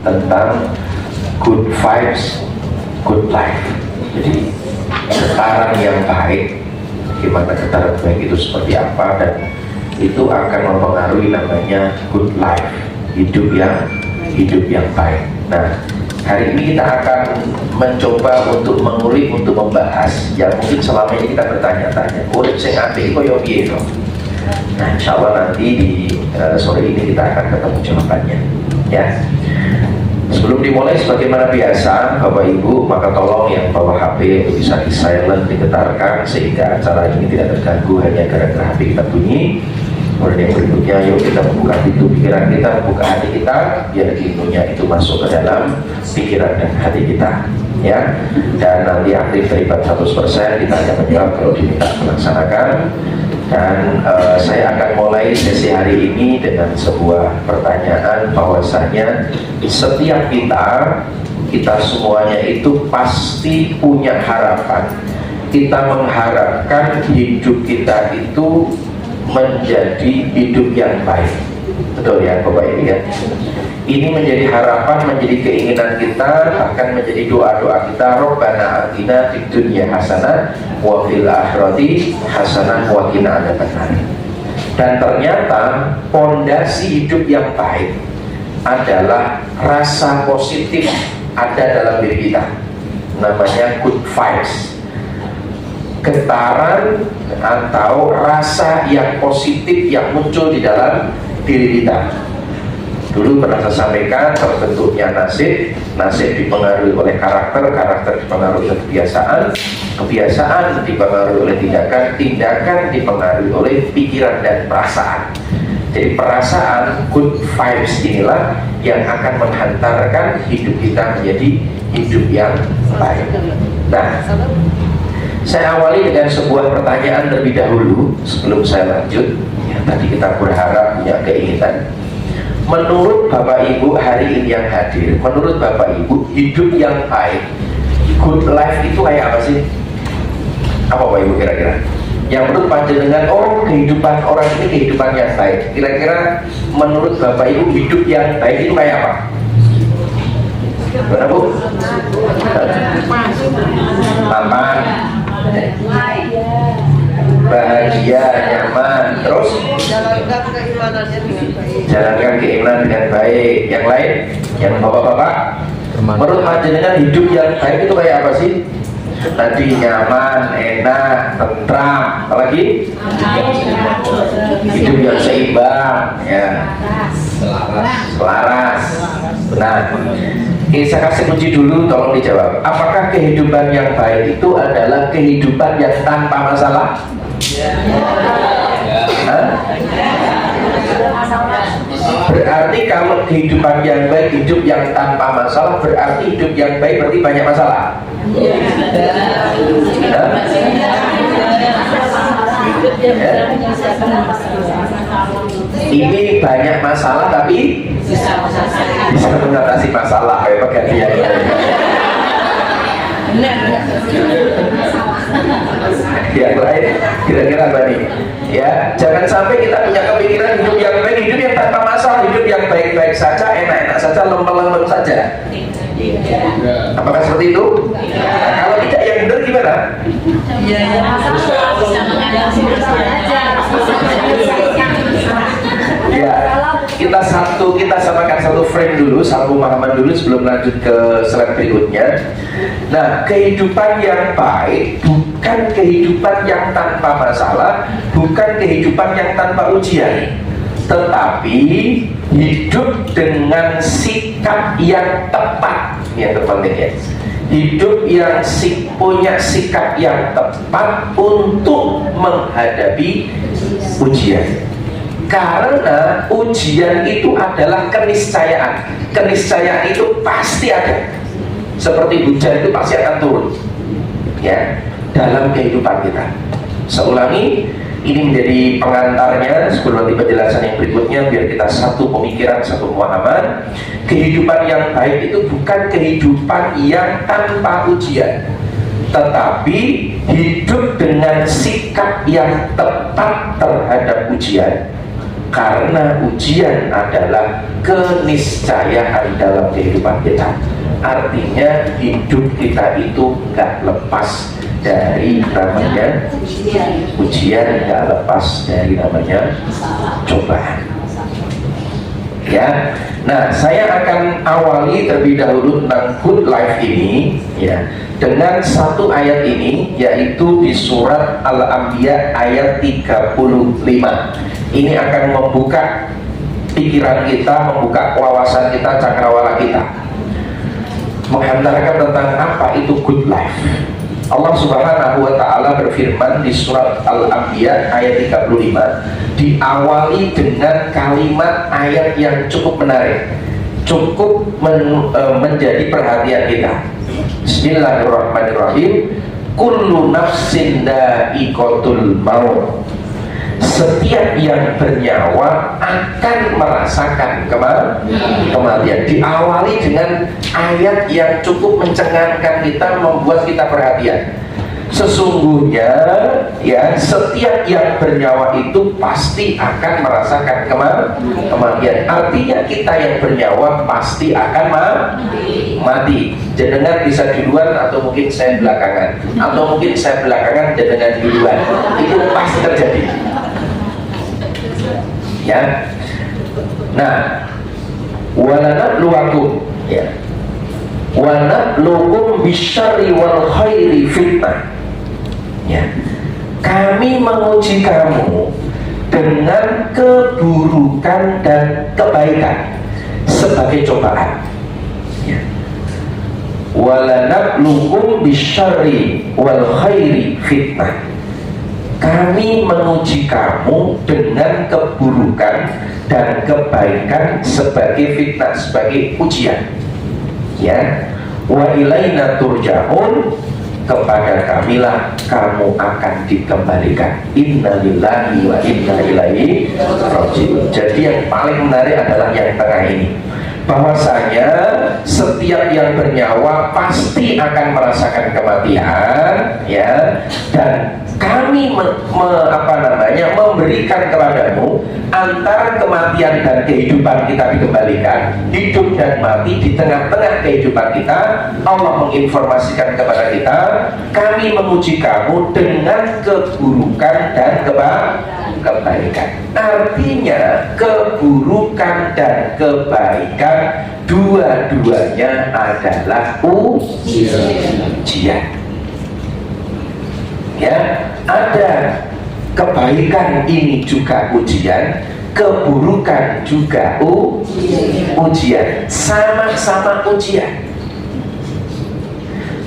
tentang good vibes, good life. Jadi getaran yang baik, gimana getaran baik itu seperti apa, dan itu akan mempengaruhi namanya good life, hidup yang baik. Nah, hari ini kita akan mencoba untuk mengulik, untuk membahas yang mungkin selama ini kita bertanya-tanya, urip sing apik koyo piye to? Nah, insya Allah nanti di sore ini kita akan ketemu jawabannya, ya. Sebelum dimulai, sebagaimana biasa, Bapak Ibu, maka tolong yang bawa HP itu bisa di silent, diketarkan, sehingga acara ini tidak terganggu hanya gara-gara HP kita bunyi. Kemudian yang berikutnya, yuk kita membuka pintu pikiran kita, membuka hati kita, biar ilmunya itu masuk ke dalam pikiran dan hati kita, ya. Dan nanti aktif terlibat 100%, kita akan menjawab kalau diminta melaksanakan. Dan saya akan mulai sesi hari ini dengan sebuah pertanyaan, bahwasanya setiap kita semuanya itu pasti punya harapan. Kita mengharapkan hidup kita itu menjadi hidup yang baik. Betul ya Bapak Ibu ya? Ini menjadi harapan, menjadi keinginan kita, bahkan menjadi doa-doa kita. Rabbana atina fid dunya hasanah wa fil akhirati hasanah wa qina adzabannar. Dan ternyata pondasi hidup yang baik adalah rasa positif ada dalam diri kita. Namanya good vibes. Getaran atau rasa yang positif yang muncul di dalam diri kita. Dulu pernah saya sampaikan, terbentuknya nasib dipengaruhi oleh karakter dipengaruhi oleh kebiasaan dipengaruhi oleh tindakan dipengaruhi oleh pikiran dan perasaan. Jadi perasaan good vibes inilah yang akan menghantarkan hidup kita menjadi hidup yang baik. Nah, saya awali dengan sebuah pertanyaan terlebih dahulu sebelum saya lanjut. Ya, tadi kita berharap punya keinginan. Menurut Bapak Ibu hari ini yang hadir, menurut Bapak Ibu, hidup yang baik, good life itu kayak apa sih? Apa Bapak Ibu kira-kira? Yang menurut panjenengan, oh kehidupan orang ini kehidupan yang baik. Kira-kira menurut Bapak Ibu hidup yang baik itu kayak apa? Gimana Bu? Aman, bahagia, nyaman, terus jalankan keimanan dengan baik. Yang lain, yang bapak-bapak, menurut panjenengan hidup yang baik itu kayak apa sih? Tadi nyaman, enak, tentram, apalagi hidup yang seimbang, ya, selaras. Nah, ini saya kasih kunci dulu, tolong dijawab. Apakah kehidupan yang baik itu adalah kehidupan yang tanpa masalah? Berarti kalau kehidupan yang baik, hidup yang tanpa masalah, berarti hidup yang baik berarti banyak masalah. Ini banyak masalah tapi bisa mengatasi masalah kayak pergantian. Yang lain kira-kira apa nih? Ya, jangan sampai kita punya kepikiran hidup yang baik, hidup yang tanpa masalah, hidup yang baik-baik saja, enak-enak saja, lempeng-lempeng saja. Apakah seperti itu? Nah, kalau tidak, yang benar gimana? Ya, kita samakan satu frame dulu, satu pemahaman dulu sebelum lanjut ke slide berikutnya. Nah, kehidupan yang baik bukan kehidupan yang tanpa masalah, bukan kehidupan yang tanpa ujian, tetapi hidup dengan sikap yang tepat. Ini yang terpenting ya. Hidup yang punya sikap yang tepat untuk menghadapi ujian. Karena ujian itu adalah keniscayaan. Keniscayaan itu pasti ada. Seperti hujan itu pasti akan turun, ya, dalam kehidupan kita. Saya ulangi, ini menjadi pengantarnya sebelum nanti penjelasan yang berikutnya, biar kita satu pemikiran, satu pemahaman. Kehidupan yang baik itu bukan kehidupan yang tanpa ujian, tetapi hidup dengan sikap yang tepat terhadap ujian Karena ujian adalah keniscayaan dalam kehidupan kita. Artinya hidup kita itu nggak lepas dari namanya ujian, nggak lepas dari namanya cobaan. Ya, nah saya akan awali terlebih dahulu tentang good life ini, ya, dengan satu ayat ini, yaitu di surat Al-Anbiya ayat 35. Ini akan membuka pikiran kita, membuka wawasan kita, cakrawala kita, menghantarkan tentang apa itu good life. Allah Subhanahu wa Ta'ala berfirman di surat Al-Anbiya ayat 35, diawali dengan kalimat ayat yang cukup menarik, cukup menjadi perhatian kita. Bismillahirrahmanirrahim. Kullu nafsin dha'iqatul maut. Setiap yang bernyawa akan merasakan kematian. Diawali dengan ayat yang cukup mencengangkan kita, membuat kita perhatian. Sesungguhnya ya, setiap yang bernyawa itu pasti akan merasakan kematian. Artinya kita yang bernyawa pasti akan mati. Jenengan bisa duluan atau mungkin saya belakangan, atau mungkin saya belakangan jenengan duluan. Itu pasti terjadi. Ya. Nah, walanabluwakum, ya, wanabluwakum bisyarri wal khairi fitnah. Ya, kami menguji kamu dengan keburukan dan kebaikan sebagai cobaan. Ya. Walanabluwakum bisyarri wal khairi fitnah. Kami menguji kamu dengan keburukan dan kebaikan sebagai fitnah, sebagai ujian. Ya, wa ilaina turja'un, kepada kamilah kamu akan dikembalikan. Innalillahi wa inna ilaihi raji'un. Jadi yang paling menarik adalah yang tengah ini, bahwasanya setiap yang bernyawa pasti akan merasakan kematian, ya, dan kami memberikan kepadamu antara kematian dan kehidupan kita dikembalikan, hidup dan mati di tengah-tengah kehidupan kita. Allah menginformasikan kepada kita, kami menguji kamu dengan keburukan dan kebaikan. Artinya keburukan dan kebaikan dua-duanya adalah ujian. Ya, ada kebaikan ini juga ujian, keburukan juga ujian, sama-sama ujian.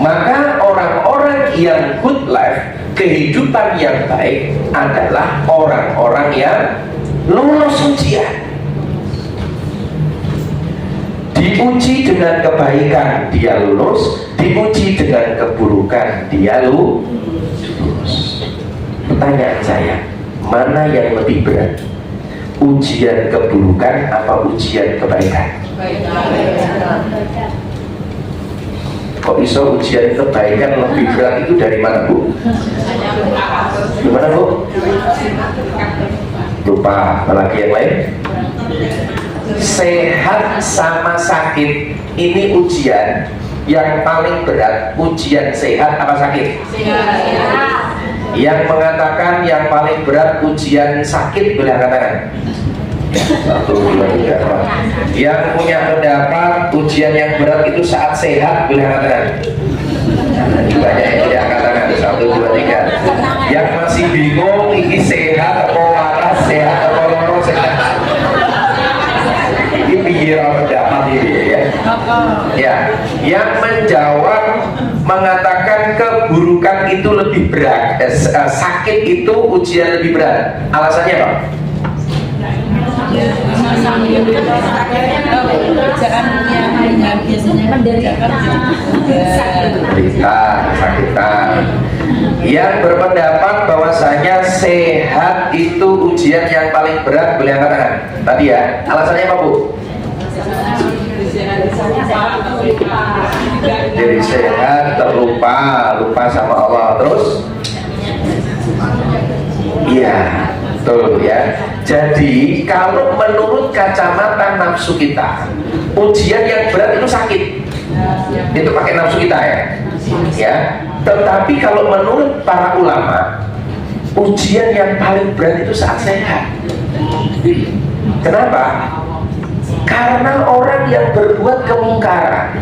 Maka orang-orang yang good life, kehidupan yang baik, adalah orang-orang yang lulus ujian. Diuji dengan kebaikan dia lulus, diuji dengan keburukan dia lulus. Pertanyaan saya, mana yang lebih berat? Ujian keburukan apa ujian kebaikan? Kok iso ujian kebaikan lebih berat itu dari mana, Bu? Gimana, Bu? Lupa, apalagi yang lain? Sehat sama sakit, ini ujian yang paling berat. Ujian sehat apa sakit? Sehat. Yang mengatakan yang paling berat ujian sakit, boleh katakan? 1, 2, 3, 4. Yang punya pendapat ujian yang berat itu saat sehat, boleh katakan? Banyak yang tidak katakan. 1, 2, 3. Yang masih bingung ini sehat atau waras, sehat atau loro, sehat. Ini pikiran pendapat ini, ya. Ya, yang menjawab mengatakan keburukan itu lebih berat, sakit itu ujian lebih berat. Alasannya apa? Sakitan. Yang berpendapat bahwasanya sehat itu ujian yang paling berat, boleh katakan tadi ya. Alasannya apa, Bu? Jadi sehat, lupa sama Allah. Terus iya, Betul ya. Jadi kalau menurut kacamata nafsu kita, ujian yang berat itu sakit. Itu pakai nafsu kita ya. Ya. Tetapi kalau menurut para ulama, ujian yang paling berat itu saat sehat. Kenapa? Karena orang yang berbuat kemungkaran,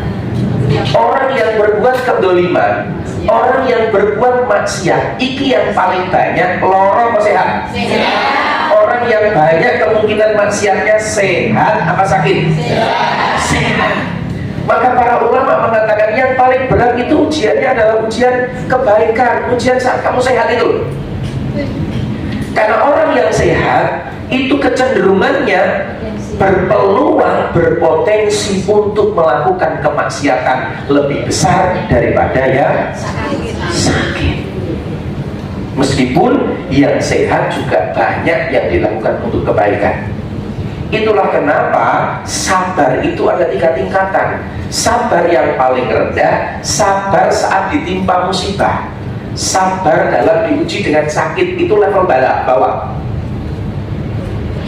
orang yang berbuat kedoliman, orang yang berbuat maksiat, iki yang paling banyak loro apa sehat? Orang yang banyak kemungkinan maksiatnya sehat apa sakit? Sehat. Maka para ulama mengatakan yang paling berat itu ujiannya adalah ujian kebaikan, ujian saat kamu sehat itu. Karena orang yang sehat itu kecenderungannya berpeluang, berpotensi untuk melakukan kemaksiatan lebih besar daripada yang sakit. Meskipun yang sehat juga banyak yang dilakukan untuk kebaikan. Itulah kenapa sabar itu ada 3 tingkatan. Sabar yang paling rendah, sabar saat ditimpa musibah. Sabar dalam diuji dengan sakit, itu level bawah.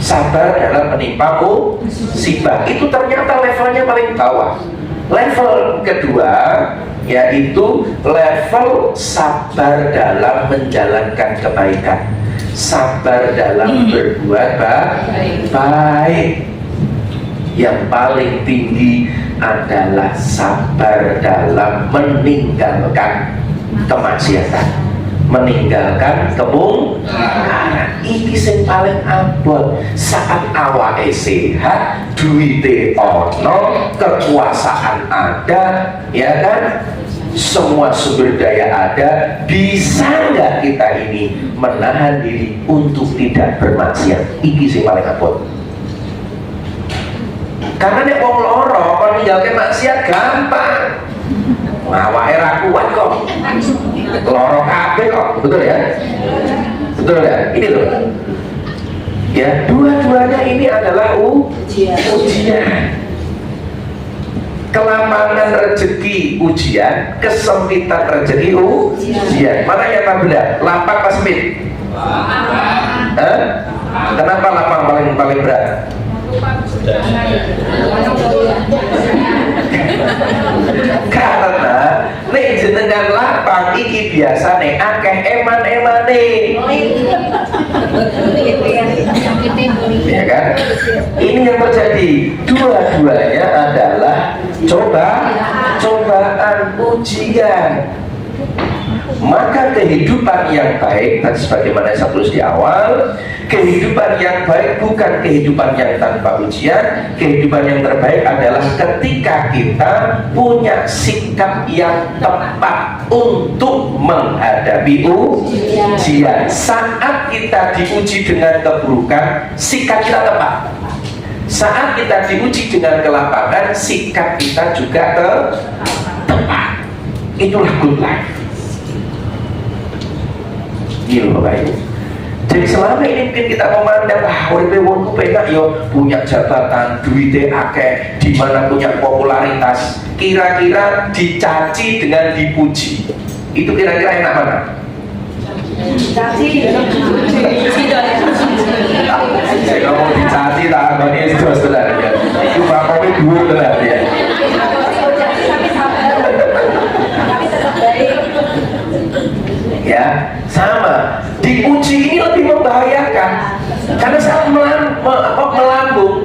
Sabar dalam menimpa musibah, itu ternyata levelnya paling bawah. Level kedua yaitu level sabar dalam menjalankan kebaikan, sabar dalam berbuat baik. Yang paling tinggi adalah sabar dalam meninggalkan kemaksiatan, meninggalkan kemungkaran. Iki sing paling abot. Saat awake sehat, duite ono, kekuasaan ada, ya kan? Semua sumber daya ada. Bisa nggak kita ini menahan diri untuk tidak bermaksiat? Iki sing paling abot. Karena nek wong loro kon ninggalke maksiat gampang. Awake ra kuat kok. Loro kabeh kok, betul ya? Betul ya? Ini loh. Ya, dua-duanya ini adalah ujian. Kelapangan rezeki ujian, kesempitan rezeki ujian. Mana yang tak benar? Lapang pas sempit? Kenapa lapang paling berat? Karena nek jenengan lapang iki biasa nek akeh eman-emane. Ya kan? Ini yang terjadi. Dua-duanya adalah cobaan ujian. Maka kehidupan yang baik, dan sebagaimana saya tulis di awal, kehidupan yang baik bukan kehidupan yang tanpa ujian. Kehidupan yang terbaik adalah ketika kita punya sikap yang tepat untuk menghadapi ujian. Saat kita diuji dengan keburukan, sikap kita tepat. Saat kita diuji dengan kelapangan, sikap kita juga tepat. Itulah good life. Gila Bapak Ibu. Jadi selama ini mungkin kita memandang uripe wong penak yo, punya jabatan, duite akeh, di mana punya popularitas, kira-kira dicaci dengan dipuji. Itu kira-kira enak mana? Dicaci. Saya ngomong dicaci tak ngene iki terus tenan ya. Itu bapaknya dua tenan ya. Ya, sama. Diuji ini lebih membahayakan karena saat melambung,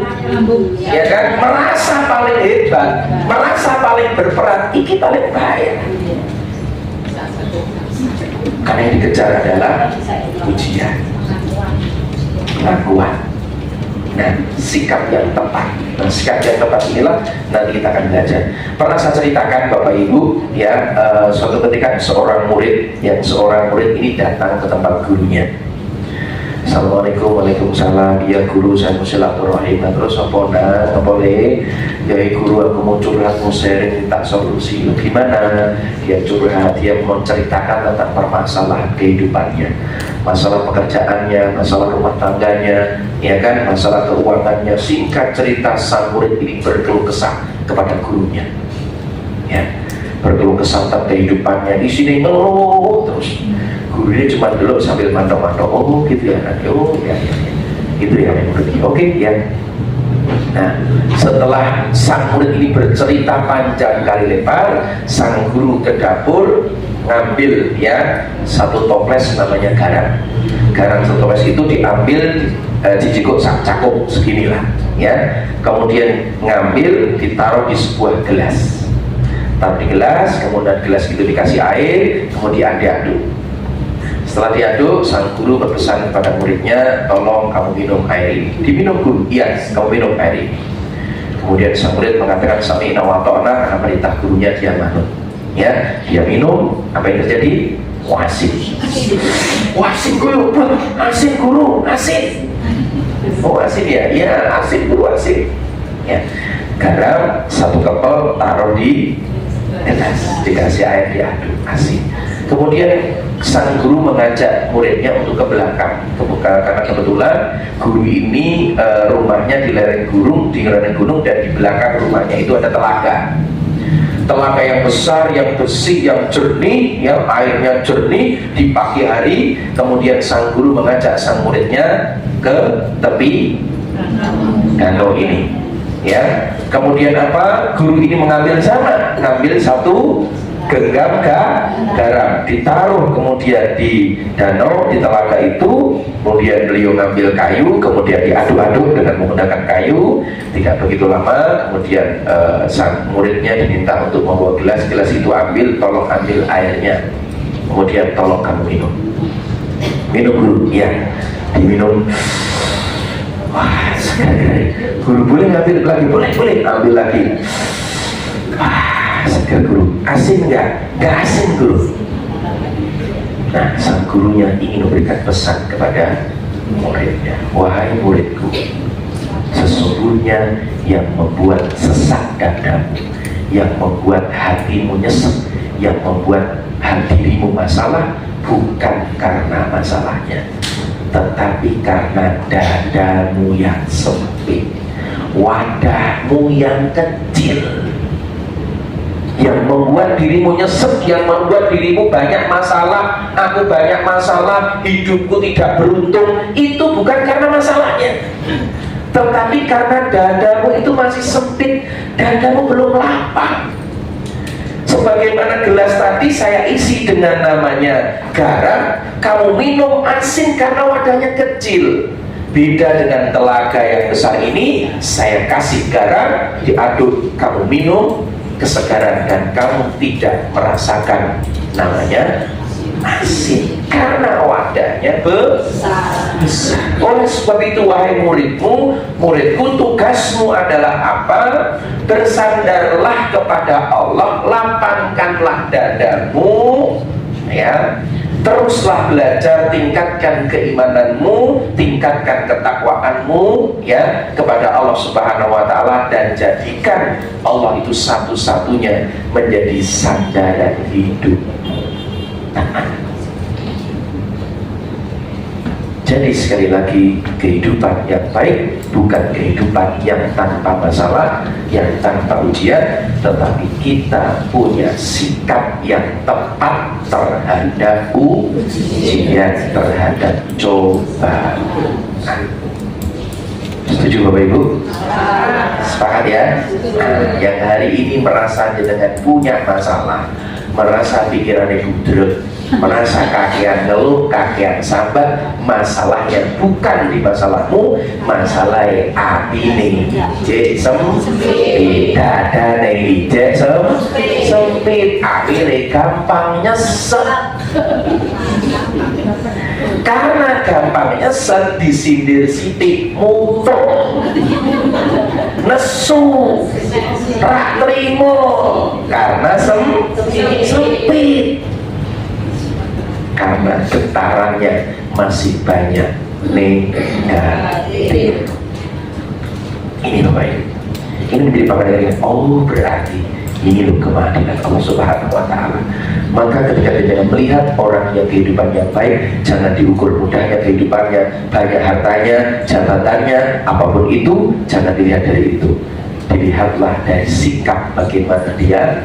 ya kan, merasa paling hebat, merasa paling berperan, ini paling bahaya. Karena yang dikejar adalah ujian, pengakuan. Nah, sikap yang tepat. Nah, sikap yang tepat inilah nanti kita akan belajar. Pernah saya ceritakan Bapak Ibu, ya, suatu ketika seorang murid ini datang ke tempat gurunya. Assalamualaikum, waalaikumsalam. Ya guru, saya mau silaturahim. Terus apa boleh? Ya guru, aku mau curhat, mau sharing, minta solusi. Gimana? Dia curhat, dia menceritakan tentang permasalahan kehidupannya, masalah pekerjaannya, masalah rumah tangganya, ya kan, masalah keuangannya. Singkat cerita, sang murid ini berkeluh kesah kepada gurunya, ya, berkeluh kesah tentang kehidupannya. Di sini ngeluh terus. Guru gurunya cuma dulu sambil mantau-mantau, oh gitu ya nanti, oh ya, itu ya oke ya. Nah, setelah sang murid ini bercerita panjang kali lebar, sang guru ke dapur ngambil ya satu toples namanya garam. Garam satu toples itu diambil dijikuk cakup segini lah ya. Kemudian ngambil ditaruh di sebuah gelas. Taruh di gelas, kemudian gelas itu dikasih air, kemudian diaduk. Setelah diaduk, sang guru berpesan kepada muridnya, tolong kamu minum air ini. Diminum guru, iya, kamu minum air ini. Kemudian sang murid mengatakan sami'na wa ata'na, karena perintah gurunya dia manut. Ya, dia minum, apa yang terjadi? Asin. Asin guru, asin guru, asin. Oh asin ya, iya asin guru, asin. Ya, garam satu kepel taruh di gelas, dikasih air diaduk, asin. Kemudian sang guru mengajak muridnya untuk ke belakang, karena kebetulan guru ini rumahnya di lereng gunung, dan di belakang rumahnya itu ada telaga. Telaga yang besar, yang bersih, yang jernih, yang airnya jernih di pagi hari. Kemudian sang guru mengajak sang muridnya ke tepi danau ini. Ya, kemudian apa? Guru ini mengambil satu genggam garam, ditaruh kemudian di danau, di telaga itu. Kemudian beliau ngambil kayu, kemudian diaduk-aduk dengan menggunakan kayu. Tidak begitu lama, kemudian sang muridnya diminta untuk membawa gelas itu tolong ambil airnya, kemudian tolong kamu minum guru. Ya, diminum. Wah, sekali guru boleh ngambil lagi, boleh ambil lagi. Wah, segar guru, asin enggak asin guru. Nah, sang gurunya ingin memberikan pesan kepada muridnya, wahai muridku, sesungguhnya yang membuat sesak dadamu, yang membuat hatimu nyesek, yang membuat dirimu masalah, bukan karena masalahnya, tetapi karena dadamu yang sempit, wadahmu yang kecil, yang membuat dirimu nyesek, yang membuat dirimu banyak masalah. Aku banyak masalah, hidupku tidak beruntung. Itu bukan karena masalahnya, tetapi karena dadamu itu masih sempit, dadamu belum lapang. Sebagaimana gelas tadi saya isi dengan namanya garam, kamu minum asin karena wadahnya kecil. Beda dengan telaga yang besar ini, saya kasih garam, diaduk, kamu minum kesegaran, dan kamu tidak merasakan namanya asin karena wadahnya besar. Oleh sebab itu, wahai muridku, tugasmu adalah apa? Bersandarlah kepada Allah, lapangkanlah dadamu, ya. Teruslah belajar, tingkatkan keimananmu, tingkatkan ketakwaanmu ya kepada Allah Subhanahu wa taala, dan jadikan Allah itu satu-satunya menjadi sandaran hidup. Jadi sekali lagi, kehidupan yang baik bukan kehidupan yang tanpa masalah, yang tanpa ujian, tetapi kita punya sikap yang tepat terhadap ujian, terhadap cobaan. Setuju Bapak Ibu? Sepakat ya? Nah, yang hari ini merasa dengan punya masalah, merasa pikirannya budrek, merasa kakian ngeluh, kakian sambat, masalahnya bukan di masalahmu, masalahnya hati nih jek sempit, dada nih jek sempit, akhirnya gampang nyesek. Karena gampang nyesek, disindir sitik mutung, nesu, rak terima, karena sempit. Karena getarannya masih banyak negatif. Ini Bapak Ibu, ini menjadi pengadilan. Oh, berarti ini loh keadilan Allah Subhanahu wa taala. Maka ketika kita melihat orang yang kehidupannya baik, jangan diukur mudahnya kehidupannya, banyak hartanya, jabatannya, apapun itu, jangan dilihat dari itu. Dilihatlah dari sikap bagaimana dia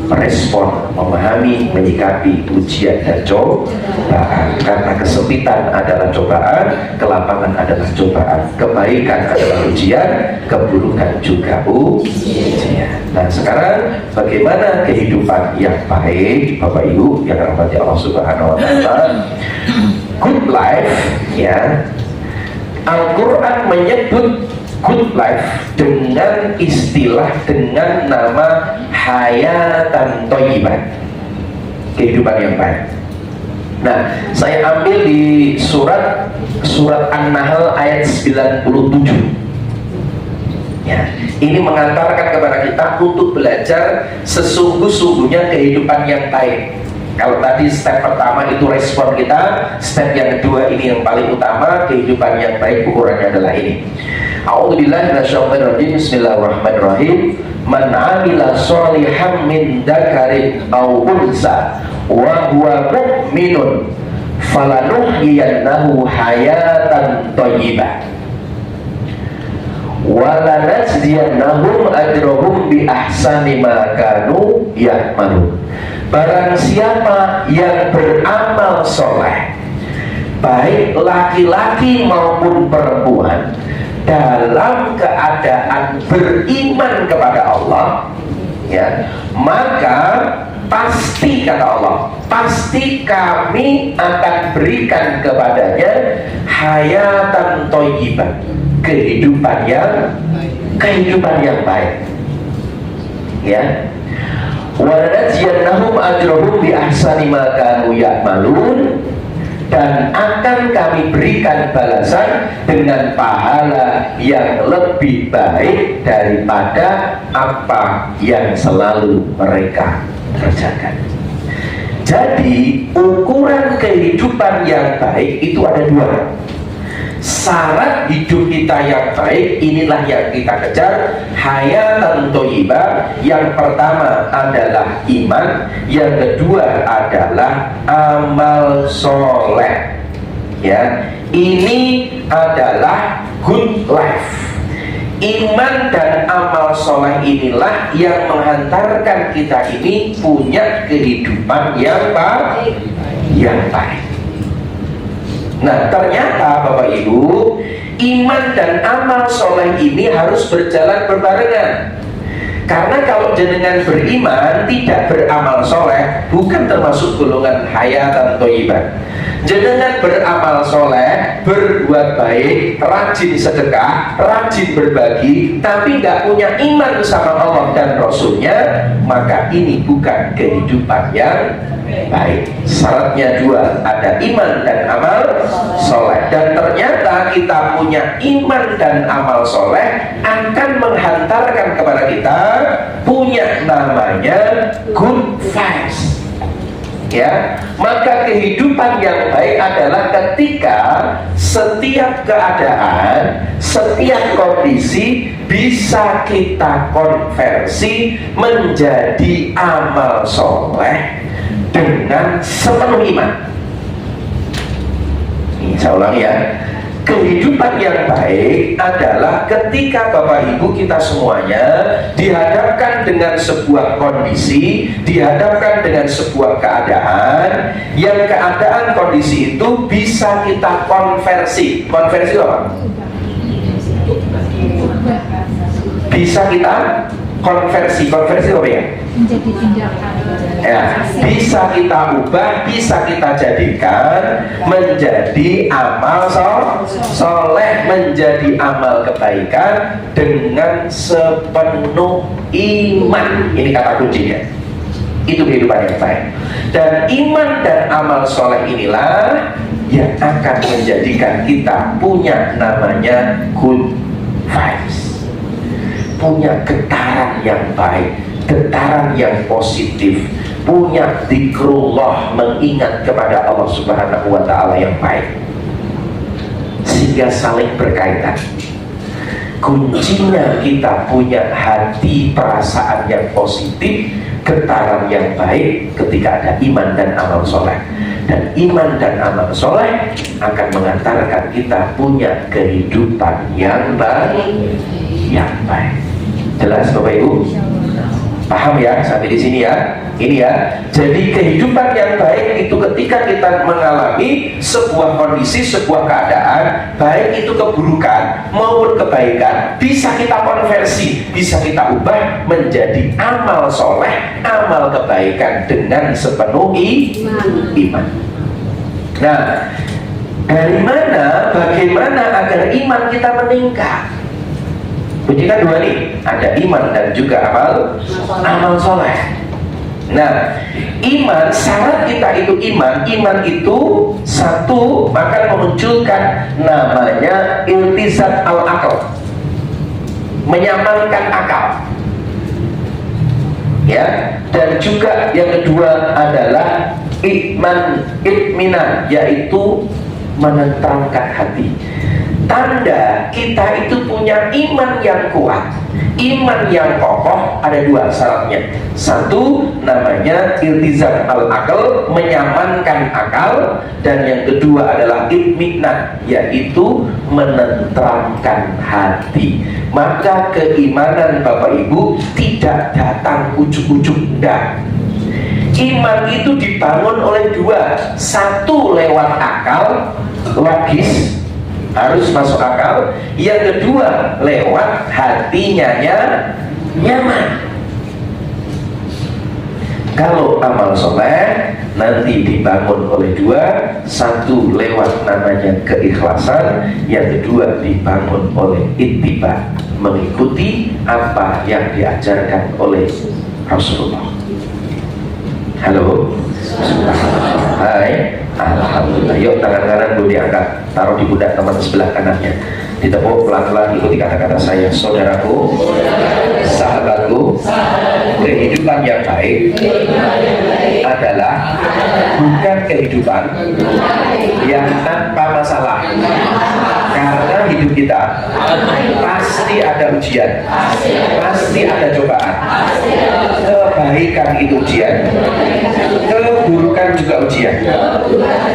merespon, memahami, menyikapi ujian dan cobaan. Karena kesempitan adalah cobaan, kelapangan adalah cobaan, kebaikan adalah ujian, keburukan juga ujian. Nah sekarang bagaimana kehidupan yang baik, Bapak Ibu yang dirahmati Allah Subhanahu wa Ta'ala? Good life, ya, Al-Quran menyebut good life dengan istilah, dengan nama hayatan thayyibah, kehidupan yang baik. Nah, saya ambil di surat An-Nahl ayat 97. Ya, ini mengantarkan kepada kita untuk belajar sesungguh-sungguhnya kehidupan yang baik. Kalau tadi step pertama itu respon kita, step yang kedua ini yang paling utama, kehidupan yang baik ukurannya adalah ini. A'udzubillahi minasyaitonirrajim. Bismillahirrahmanirrahim. Man 'amila sholihan min dzakarin aw unsa wa huwa mu'minun falanuhyiyannahu hayatan thayyibah wa lanajziyannahum ajrahum bi ahsani ma kanu ya'malun. Barang siapa yang beramal soleh, baik laki-laki maupun perempuan, dalam keadaan beriman kepada Allah, ya, maka pasti, kata Allah, pasti kami akan berikan kepadanya hayatan thayyibah, kehidupan yang baik, ya. Walanajziyannahum ajrahum bi ahsani ma kanu ya'malun, dan akan kami berikan balasan dengan pahala yang lebih baik daripada apa yang selalu mereka kerjakan. Jadi ukuran kehidupan yang baik itu ada dua. Syarat hidup kita yang baik inilah yang kita kejar, hayatan thayyibah. Yang pertama adalah iman, yang kedua adalah amal soleh. Ya, ini adalah good life. Iman dan amal soleh inilah yang menghantarkan kita ini punya kehidupan yang baik. Nah ternyata Bapak Ibu, iman dan amal soleh ini harus berjalan berbarengan. Karena kalau jenengan beriman tidak beramal soleh, bukan termasuk golongan hayatan thayyibah. Jenengan beramal soleh, berbuat baik, rajin sedekah, rajin berbagi, tapi nggak punya iman sama Allah dan Rasulnya, maka ini bukan kehidupan yang baik. Syaratnya dua, ada iman dan amal soleh. Dan ternyata kita punya iman dan amal soleh akan menghantarkan kepada kita punya namanya good vibes. Ya, maka kehidupan yang baik adalah ketika setiap keadaan, setiap kondisi bisa kita konversi menjadi amal soleh dengan sepenuh iman. Ini saya ulangi ya. Kehidupan yang baik adalah ketika Bapak Ibu kita semuanya dihadapkan dengan sebuah kondisi, dihadapkan dengan sebuah keadaan, yang keadaan kondisi itu bisa kita konversi. Konversi apa? Bisa kita konversi. Konversi apa ya? Menjadi tindakan. Ya, bisa kita ubah, bisa kita jadikan menjadi amal soleh, menjadi amal kebaikan dengan sepenuh iman. Ini kata kuncinya. Itu kehidupan yang baik. Dan iman dan amal soleh inilah yang akan menjadikan kita punya namanya good vibes, punya getaran yang baik, getaran yang positif, punya zikrullah, mengingat kepada Allah Subhanahu wa Ta'ala yang baik, sehingga saling berkaitan. Kuncinya kita punya hati, perasaan yang positif, getaran yang baik ketika ada iman dan amal soleh. Dan iman dan amal soleh akan mengantarkan kita punya kehidupan yang baik. Jelas Bapak Ibu? Paham ya sampai di sini ya? Ini ya. Jadi kehidupan yang baik itu ketika kita mengalami sebuah kondisi, sebuah keadaan, baik itu keburukan maupun kebaikan, bisa kita konversi, bisa kita ubah menjadi amal soleh, amal kebaikan dengan sepenuh iman. Nah, dari mana, bagaimana agar iman kita meningkat? Jadi kan dua nih, ada iman dan juga amal soleh. Nah, iman, syarat kita itu iman itu satu, maka memunculkan namanya iltizat al-akal, menyamankan akal. Ya, dan juga yang kedua adalah itminan, yaitu menenteramkan hati. Tanda kita itu punya iman yang kuat, iman yang kokoh, ada dua syaratnya. Satu namanya iltizam al-akal, menyamankan akal, dan yang kedua adalah itminan, yaitu menenteramkan hati. Maka keimanan Bapak Ibu tidak datang ujuk-ujuk, enggak. Iman itu dibangun oleh dua, satu lewat akal, logis, harus masuk akal. Yang kedua lewat hatinya nyaman. Kalau amal soleh nanti dibangun oleh dua, satu lewat namanya keikhlasan, yang kedua dibangun oleh ittiba, mengikuti apa yang diajarkan oleh Rasulullah. Halo, hai, alhamdulillah. Yuk tangan kanan boleh diangkat, taruh di pundak teman sebelah kanannya. Ditepuk pelan-pelan, ikuti kata-kata saya. Saudaraku, sahabatku, kehidupan yang baik adalah bukan kehidupan yang tanpa masalah. Karena hidup kita pasti ada ujian, pasti ada cobaan. Kebaikan itu ujian, keburukan juga ujian,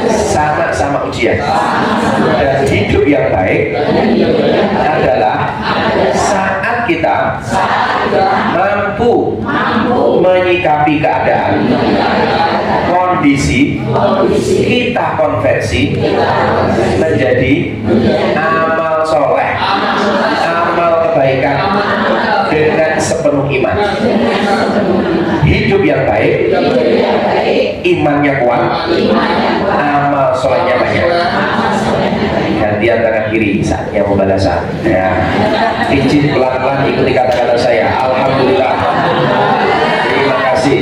sama-sama ujian. Dan hidup yang baik adalah saat kita mampu menyikapi keadaan, kondisi, kita konversi menjadi amal soleh, amal kebaikan dengan sepenuh iman. Hidup yang baik, imannya kuat, amal solehnya banyak. Gantian tangan kiri, saatnya pembalasan. Ya, izin pelan-pelan ikuti kata-kata saya. Alhamdulillah, terima kasih.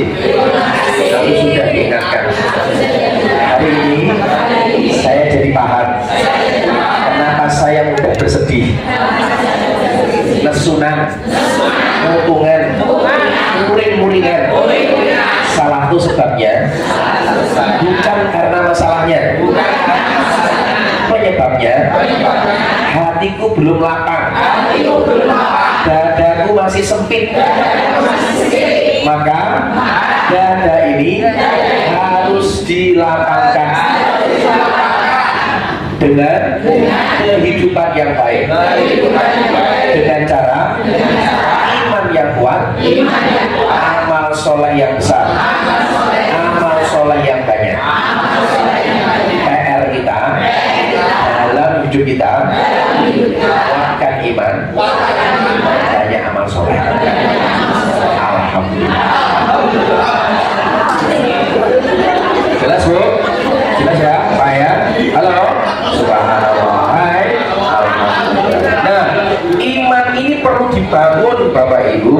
Aku sudah diingatkan. Hari ini saya jadi paham kenapa saya mudah bersedih, lesunan, mutungan, muring-muringan. Salah itu sebabnya bukan karena masalahnya, penyebabnya hatiku belum lapang, dadaku masih sempit. Maka dada ini harus dilapangkan dengan kehidupan yang baik, dengan cara iman yang kuat, amal soleh yang besar, amal soleh yang banyak. PR kita dalam hidup kita kuatkan iman, banyak amal soleh. Alhamdulillah. Jelas Bu? Jelas ya Pak ya? Halo? Subhanallah. Hai. Alhamdulillah. Nah, iman ini perlu dibangun Bapak Ibu.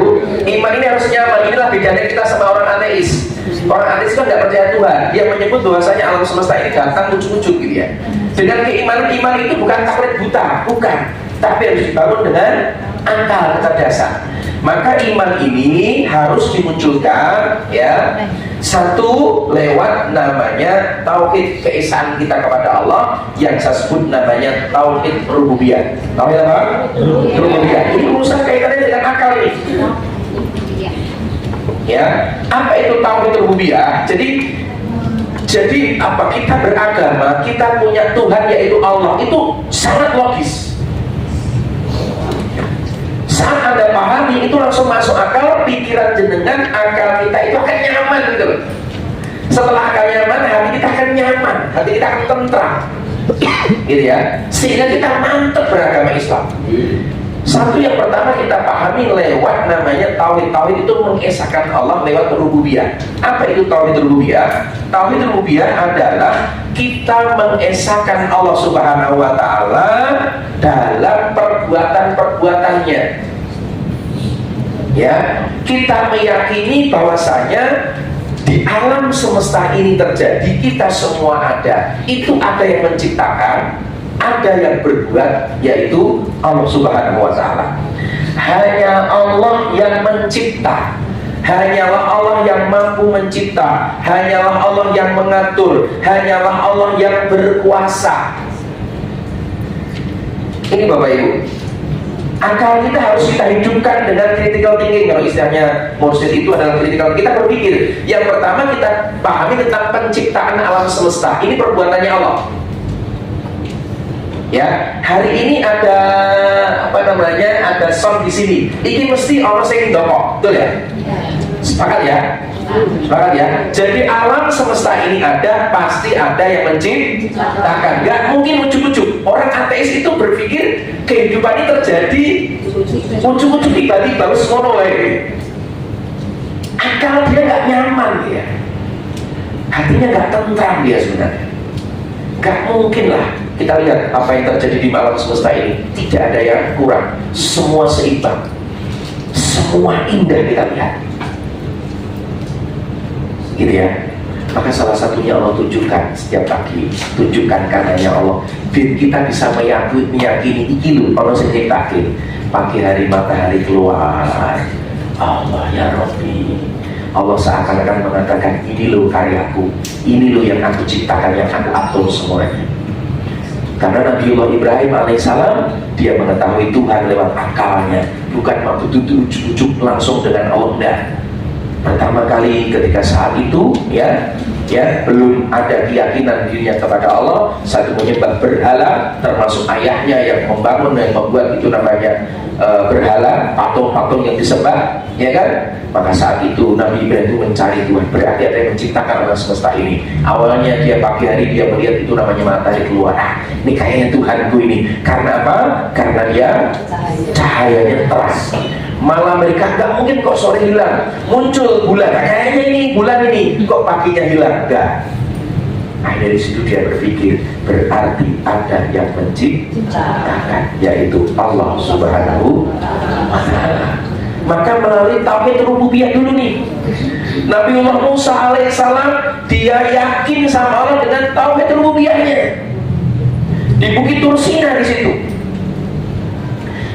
Iman ini harus nyaman. Inilah bedanya kita sama orang ateis. Orang ateis kan tidak percaya Tuhan. Dia menyebut bahwasanya alam semesta ini datang ujuk-ujuk gitu ya. Dengan keimanan, iman itu bukan taklid buta, bukan. Tapi harus dibangun dengan akal kecerdasan. Maka iman ini harus dimunculkan ya. Satu lewat namanya tauhid keesaan kita kepada Allah, yang saya sebut namanya tauhid rububiyah. Tauhid apa? Rububiyah. Ini urusan kaitannya dengan akal ini. Ya, apa itu tauhid rububiyah? Jadi apa, kita beragama, kita punya Tuhan yaitu Allah, itu sangat logis. Saat Anda pahami itu langsung masuk akal, pikiran jenengan, akal kita itu akan nyaman gitu loh. Setelah akal nyaman, hati kita akan nyaman, hati kita akan tentram gitu ya, sehingga kita mantap beragama Islam. Satu yang pertama kita pahami lewat namanya tauhid. Tauhid itu mengesahkan Allah lewat rububiyah. Apa itu tauhid rububiyah? Tauhid rububiyah adalah kita mengesahkan Allah Subhanahu wa taala dalam perbuatan-perbuatannya. Ya, kita meyakini bahwasanya di alam semesta ini terjadi, kita semua ada. Itu ada yang menciptakan, ada yang berbuat, yaitu Allah Subhanahu wa taala. Hanya Allah yang mencipta, hanyalah Allah yang mampu mencipta, hanyalah Allah yang mengatur, hanyalah Allah yang berkuasa. Ini Bapak Ibu, akal kita harus kita hidupkan dengan critical thinking. Kalau istilahnya Mursyid itu adalah critical. Kita berpikir, yang pertama kita pahami tentang penciptaan alam semesta. Ini perbuatannya Allah. Ya, hari ini ada ada sound di sini. Ini mesti orang sing ndokok, betul ya? Sepakat ya? Sepakat ya? Jadi alam semesta ini ada, pasti ada yang menciptakan. Gak mungkin ujuk-ujuk. Orang ateis itu berpikir kehidupan ini terjadi ujuk-ujuk tiba-tiba harus ngono wae. Akal dia gak nyaman dia. Hatinya gak tentram dia sebenarnya. Gak mungkin lah. Kita lihat apa yang terjadi di alam semesta ini. Tidak ada yang kurang. Semua seimbang. Semua indah kita lihat. Gitu ya. Maka salah satunya Allah tunjukkan setiap pagi. Tunjukkan karenanya Allah. Biar kita bisa meyakini iki lho Allah sing nyiptaké. Pagi hari matahari keluar. Allah ya Rabbi. Allah seakan-akan mengatakan, ini loh karyaku, ini loh yang aku ciptakan, yang aku atur semuanya. Karena Nabiullah Ibrahim alaihissalam, dia mengetahui Tuhan lewat akalnya, bukan waktu itu ujuk-ujuk langsung dengan Allah. Enggak. Pertama kali ketika saat itu ya belum ada keyakinan dirinya kepada Allah, satu menyembah berhala, termasuk ayahnya yang membangun dan membuat itu namanya berhala, patung-patung yang disembah, ya kan? Maka saat itu Nabi Ibrahim itu mencari Tuhan. Berarti ada yang menciptakan alam semesta ini. Awalnya dia pagi hari dia melihat itu namanya matahari keluar. Ini kayaknya Tuhanku ini. Karena apa? Karena dia cahayanya terang. Malam mereka nggak mungkin kok sore hilang, muncul bulan. Kayaknya ini bulan ini kok paginya hilang. Enggak. Nah dari situ dia berpikir, berarti ada yang menciptakan, yaitu Allah Subhanahu wa taala. Maka melalui tauhid rububiyah dulu nih, Nabiullah Musa alaihissalam dia yakin sama Allah dengan tauhid rububiyahnya di Bukit Tursina di situ.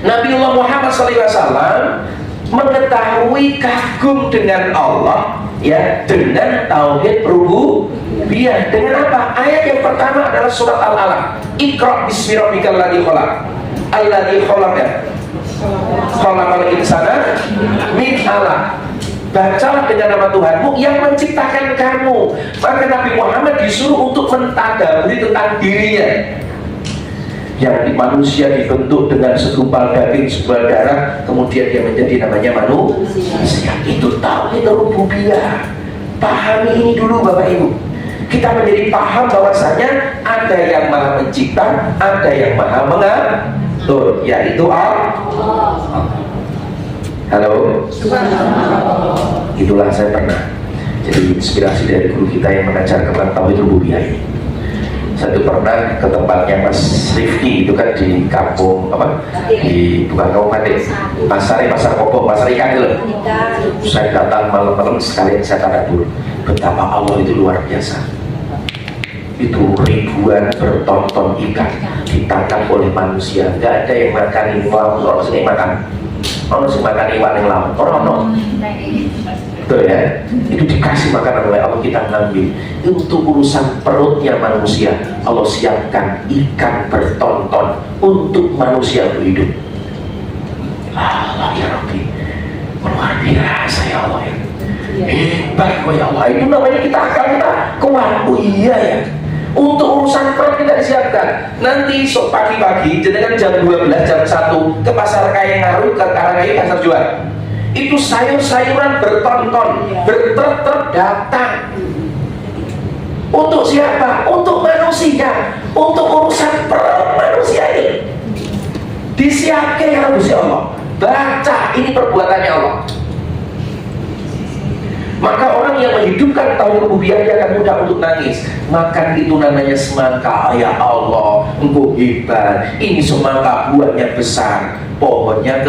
Nabiullah Muhammad SAW mengetahui kagum dengan Allah ya, dengan tauhid rububiyah. Dengan apa? Ayat yang pertama adalah surat Al-Alaq. Iqra bismi rabbikal ladzi khalaq. Alladzi khalaq khalaqal insana min 'alaq. Bacalah dengan nama Tuhanmu yang menciptakan kamu. Maka Nabi Muhammad disuruh untuk mentadaburi tentang dirinya. Yang di manusia dibentuk dengan segumpal daging, segumpal darah, kemudian dia menjadi namanya manusia. Itu tauhid rububiyah. Pahami ini dulu Bapak Ibu. Kita menjadi paham bahwasanya ada yang maha mencipta, ada yang maha mengatur, yaitu Allah. Halo. Itulah saya pernah jadi inspirasi dari guru kita yang mengajar tentang tauhid rububiyah ini. Saya itu pernah ke tempatnya Mas Rifki, itu kan di kampung apa? Di bukan kabupaten, pasar Kopo, pasar ikan itu. Saya datang malam-malam sekalian saya tadabur betapa Allah itu luar biasa. Itu ribuan berton-ton ikan ditangkap oleh manusia. Gak ada yang makan ini, orang sini makan, orang sini makan iwan yang laut, orang betul ya, itu dikasih makanan oleh Allah, kita ngambil. Untuk urusan perutnya manusia, Allah siapkan ikan berton-ton untuk manusia hidup. Allah ya Rabbi, luar biasa ya Allah ya, hebat ya Allah. Itu namanya kita akal kita kuat. Oh iya ya, Untuk urusan perut kita disiapkan. Nanti sok pagi-pagi jenengan jam 12 jam 1 ke pasar Kaya Ngaru, ke Karangkayu pasar jual. Itu sayur-sayuran berton-ton, bertruk-truk datang. Untuk siapa? Untuk manusia. Untuk urusan perut manusia ini. Disiapkan karo Gusti Allah. Baca, ini perbuatannya Allah. Maka orang yang menghidupkan tauhid rububiyah akan mudah untuk nangis. Makan itu namanya semangka. Ya Allah, engkau hebat. Ini semangka buahnya besar, pohonnya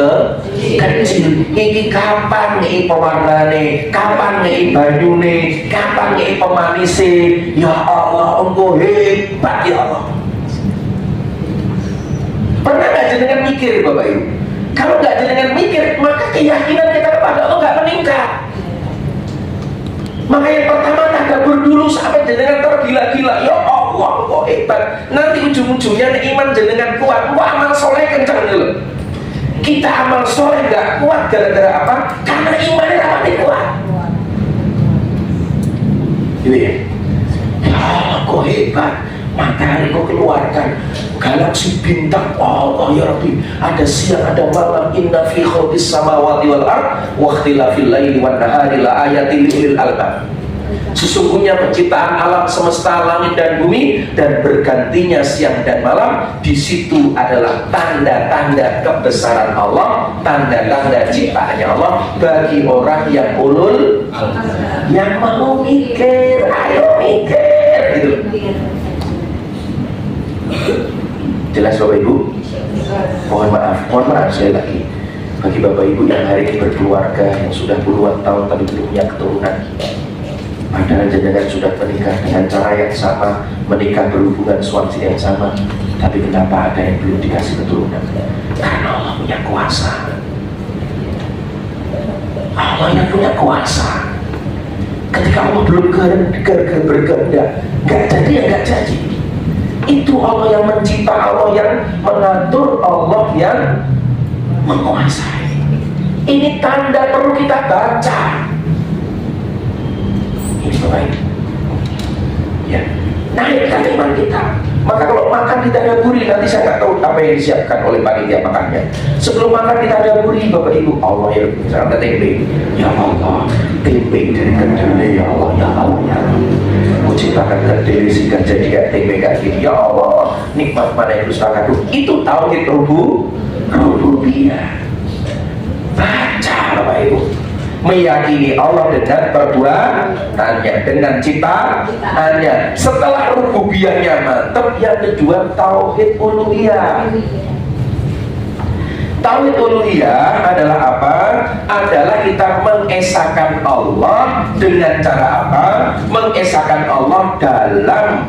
kecil. Ini kapan nih pewarnane? Kapan nih banyune? Kapan nih pemanisnya? Ya Allah, engkau hebat ya Allah. Pernah nggak jenengan mikir Bapak Ibu? Kalau nggak jenengan mikir, maka keyakinan kita kepada Allah nggak meningkat. Maka yang pertama tadabbur dulu sampai jenengan tergila-gila. Ya Allah, kok hebat. Nanti ujung-ujungnya iman jenengan kuat. Wah, amal soleh kencang dulu. Kita amal soleh nggak kuat gara-gara apa? Karena imannya rapatnya kuat. Gitu ya. Ya Allah, kok hebat. Matahari kau keluarkan, galaksi bintang. Allah ya Rabbi, ada siang ada malam. Inna fi khalqis samawati wal ard wa ikhtilafil laili wan nahari la ayatin lil albab. Sesungguhnya penciptaan alam semesta langit dan bumi dan bergantinya siang dan malam, di situ adalah tanda-tanda kebesaran Allah, tanda-tanda ciptaannya Allah bagi orang yang ulul, yang mau mikir. Ayo mikir gitu. Jelas Bapak Ibu? Mohon maaf sekali lagi bagi Bapak Ibu yang hari ini berkeluarga, yang sudah puluhan tahun tapi belum punya keturunan. Padahal jenengan sudah menikah dengan cara yang sama, menikah berhubungan suami yang sama, tapi kenapa ada yang belum dikasih keturunan? Karena Allah punya kuasa. Allah yang punya kuasa. Ketika Allah belum berkehendak, nggak jadi ya nggak jadi. Itu Allah yang mencipta, Allah yang mengatur, Allah yang menguasai. Ini tanda perlu kita baca. Ini baik. Ya, naikkan iman kita. Maka kalau makan ditadaburi, nanti saya nggak tahu apa yang disiapkan oleh panitia makannya. Sebelum makan ditadaburi, Bapak Ibu, Allah ya, misalnya ada tempe. Ya Allah, tempe dari kedelai. Ya Allah, ya Allah, ya Allah. Ciptakan kedelai sehingga jadi kayak tempe kayak gini. Ya Allah, nikmat mana yang harus tak aduh. Itu tauhid rububiyah. Baca Bapak Ibu, meyakini Allah dengan perbuatannya, dengan ciptaannya. Setelah rububiyahnya mantap, yang kedua tauhid uluhiyah. Tauhid uluhiyah adalah apa? Adalah kita mengesahkan Allah dengan cara apa? Mengesahkan Allah dalam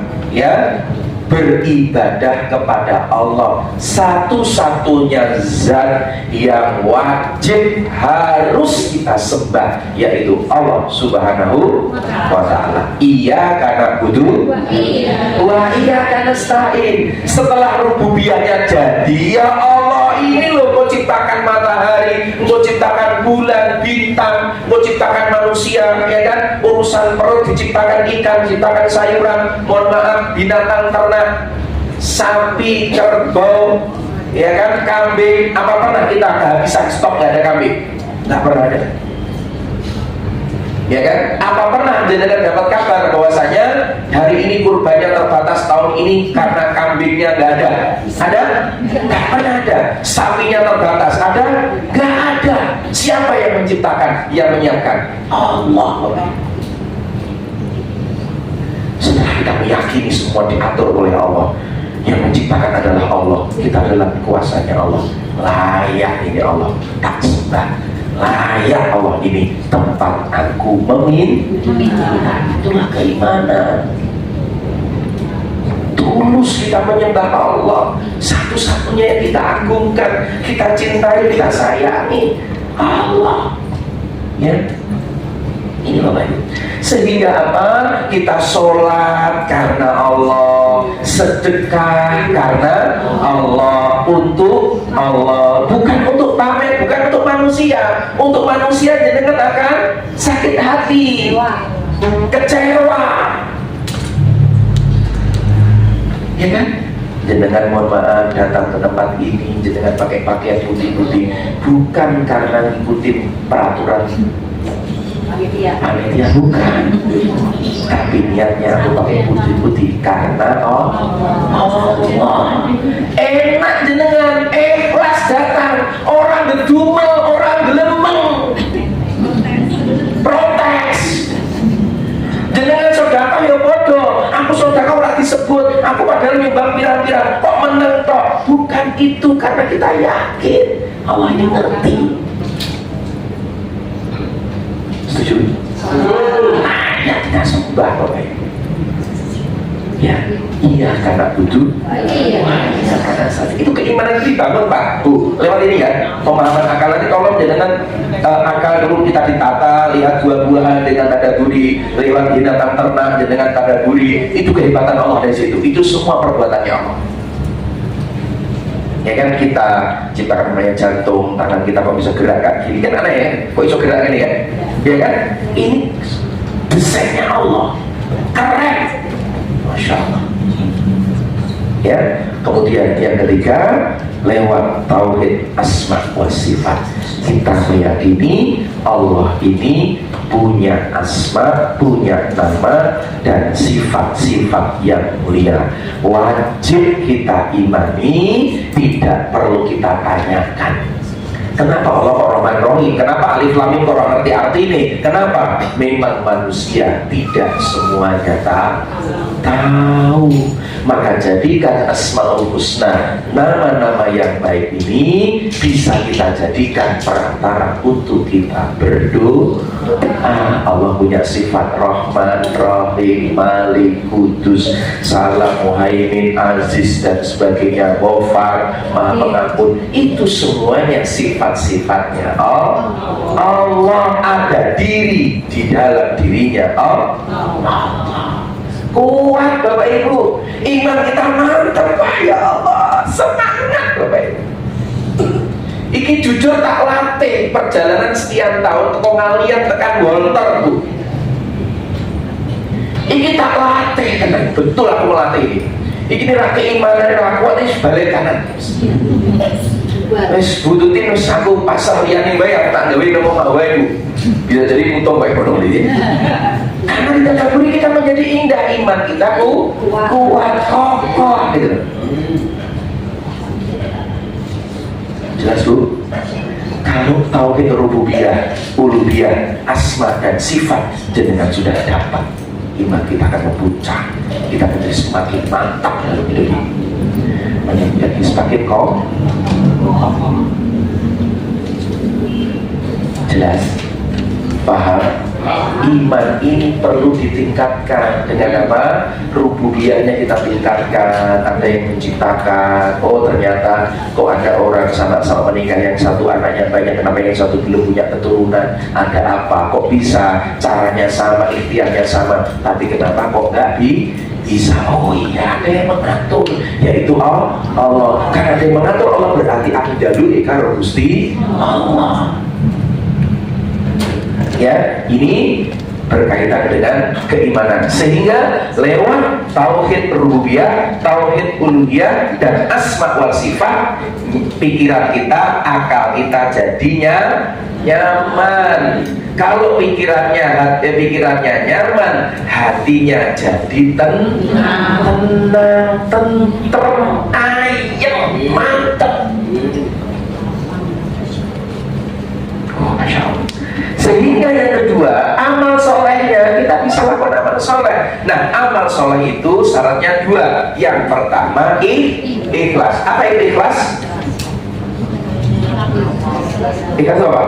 beribadah kepada Allah, satu-satunya zat yang wajib harus kita sembah, yaitu Allah Subhanahu wa ta'ala. Iya karena butuh, wa iya karena nasta'in. Setelah rububiyahnya jadi, ya Allah, ini loh kau ciptakan matahari, kau ciptakan bulan, bintang, kau ciptakan manusia, ya kan? Urusan perut diciptakan ikan, diciptakan sayuran, mohon maaf, binatang ternak, sapi, kerbau, ya kan, kambing. Apa pernah kita kehabisan stok nggak ada kambing? Nggak pernah ada. Ya kan? Apa pernah jenengan dapat kabar bahwasanya hari ini kurbannya terbatas tahun ini karena kambingnya nggak ada? Ada? Nggak pernah ada. Sapinya terbatas, ada? Nggak ada. Siapa yang menciptakan, yang menyiapkan? Allah. Setelah kita meyakini semua diatur oleh Allah, yang menciptakan adalah Allah, kita dalam kuasanya Allah, layak ini Allah tak sembah, layak Allah ini tempat aku meminta. Itulah keimanan. Tulus kita menyembah Allah, satu-satunya yang kita agungkan, kita cintai, kita sayangi Allah. Ya, ini Bapak Ibu. Sehingga apa? Kita sholat karena Allah, sedekah karena Allah, untuk Allah, bukan untuk pamer, bukan untuk manusia. Untuk manusia jenengan akan sakit hati, kecewa. ya kan? Jenengan mohon maaf datang ke tempat ini, jenengan pakai pakaian putih-putih bukan karena ngikutin peraturan panitia, bukan, tapi niatnya aku pakai putih-putih karena Allah. Enak jenengan, ikhlas datang, orang gedumel, orang gelemeng, protes. Jenengan sedekah ya bodoh, aku sedekah ora disebut, aku padahal nyumbang pirang-pirang, kok meneng tok. Bukan itu, karena kita yakin Allah ini ngerti. Setuju? Ayatnya sembah Bapak Ibu. Ya, iya karena butuh, iya karena saat itu keimanan dibangun Pak Bu. Lewat ini ya, pemahaman akal nanti tolong jangan akal dulu kita ditata, lihat buah-buahan dengan tanda budi, lewat binatang ternak dengan tanda budi, itu kehebatan Allah dari situ. Itu semua perbuatannya Allah. Ya kan kita ciptakan namanya jantung, tangan kita kok bisa gerakkan gini kan aneh ya, kok bisa gerak ini kan? Ya kan? Ini desainnya Allah, keren. Masya Allah. Ya, kemudian yang ketiga lewat tauhid asma wa sifat kita meyakini Allah ini punya asma, punya nama dan sifat-sifat yang mulia. Wajib kita imani, tidak perlu kita tanyakan. Kenapa Allah kok Rahman Rahim? Kenapa Alif Lam Mim kok orang ngerti arti ini? Kenapa? Memang manusia tidak semuanya tahu. Maka jadikan Asmaul Husna, nama-nama yang baik ini bisa kita jadikan perantara untuk kita berdoa. Allah punya sifat Rahman, Rahim, Malik, Kudus, Salam, Muhaimin, Aziz dan sebagainya, Ghafar, Maha Pengampun. Itu semuanya sifat-sifatnya Allah. Ada diri di dalam dirinya Allah. Kuat Bapak Ibu, iman kita mantap ya Allah, semangat Bapak Ibu. Iki jujur tak latih perjalanan sekian tahun teko ngalian tekan Walter Bu. Iki tak latih tenan, betul aku melatih ini. Iki ora keimanan ora kuat wis balik kanan. Wis bututin wis aku pasar liyane bae aku tak gawe nomo wae Bu. Bisa jadi mutung bae kono iki. Karena di dalam diri kita menjadi indah, iman kita kuat, kokoh gitu. Jelas Bu? Kalau tauhid rububiyah, uluhiyah, asma dan sifat jenengan sudah dapat, iman kita akan mempuncak, kita menjadi semakin mantap dalam hidup ini, menjadi semakin kokoh. Jelas? Paham? Iman ini perlu ditingkatkan dengan apa? Rububiyahnya kita tingkatkan. Ada yang menciptakan. Oh ternyata kok ada orang sama-sama menikah, yang satu anaknya banyak, kenapa yang satu belum punya keturunan? Ada apa? Kok bisa? Caranya sama, ikhtiarnya sama, tapi kenapa kok nggak bisa? Oh iya, ada yang mengatur, yaitu Allah. Karena ada yang mengatur Allah, berarti akidatul ikrar Gusti Allah. Ya, ini berkaitan dengan keimanan, sehingga lewat tauhid rububiyah, tauhid uluhiyah dan asma wal sifat, pikiran kita, akal kita jadinya nyaman. Kalau pikirannya nyaman, hatinya jadi tenang, tentrem, ayem, mantap. Oh, Masya Allah. Sehingga yang kedua, amal solehnya kita bisa lakukan amal soleh. Nah, amal soleh itu syaratnya dua. Yang pertama, ikhlas. Apa itu ikhlas? Ikhlas apa?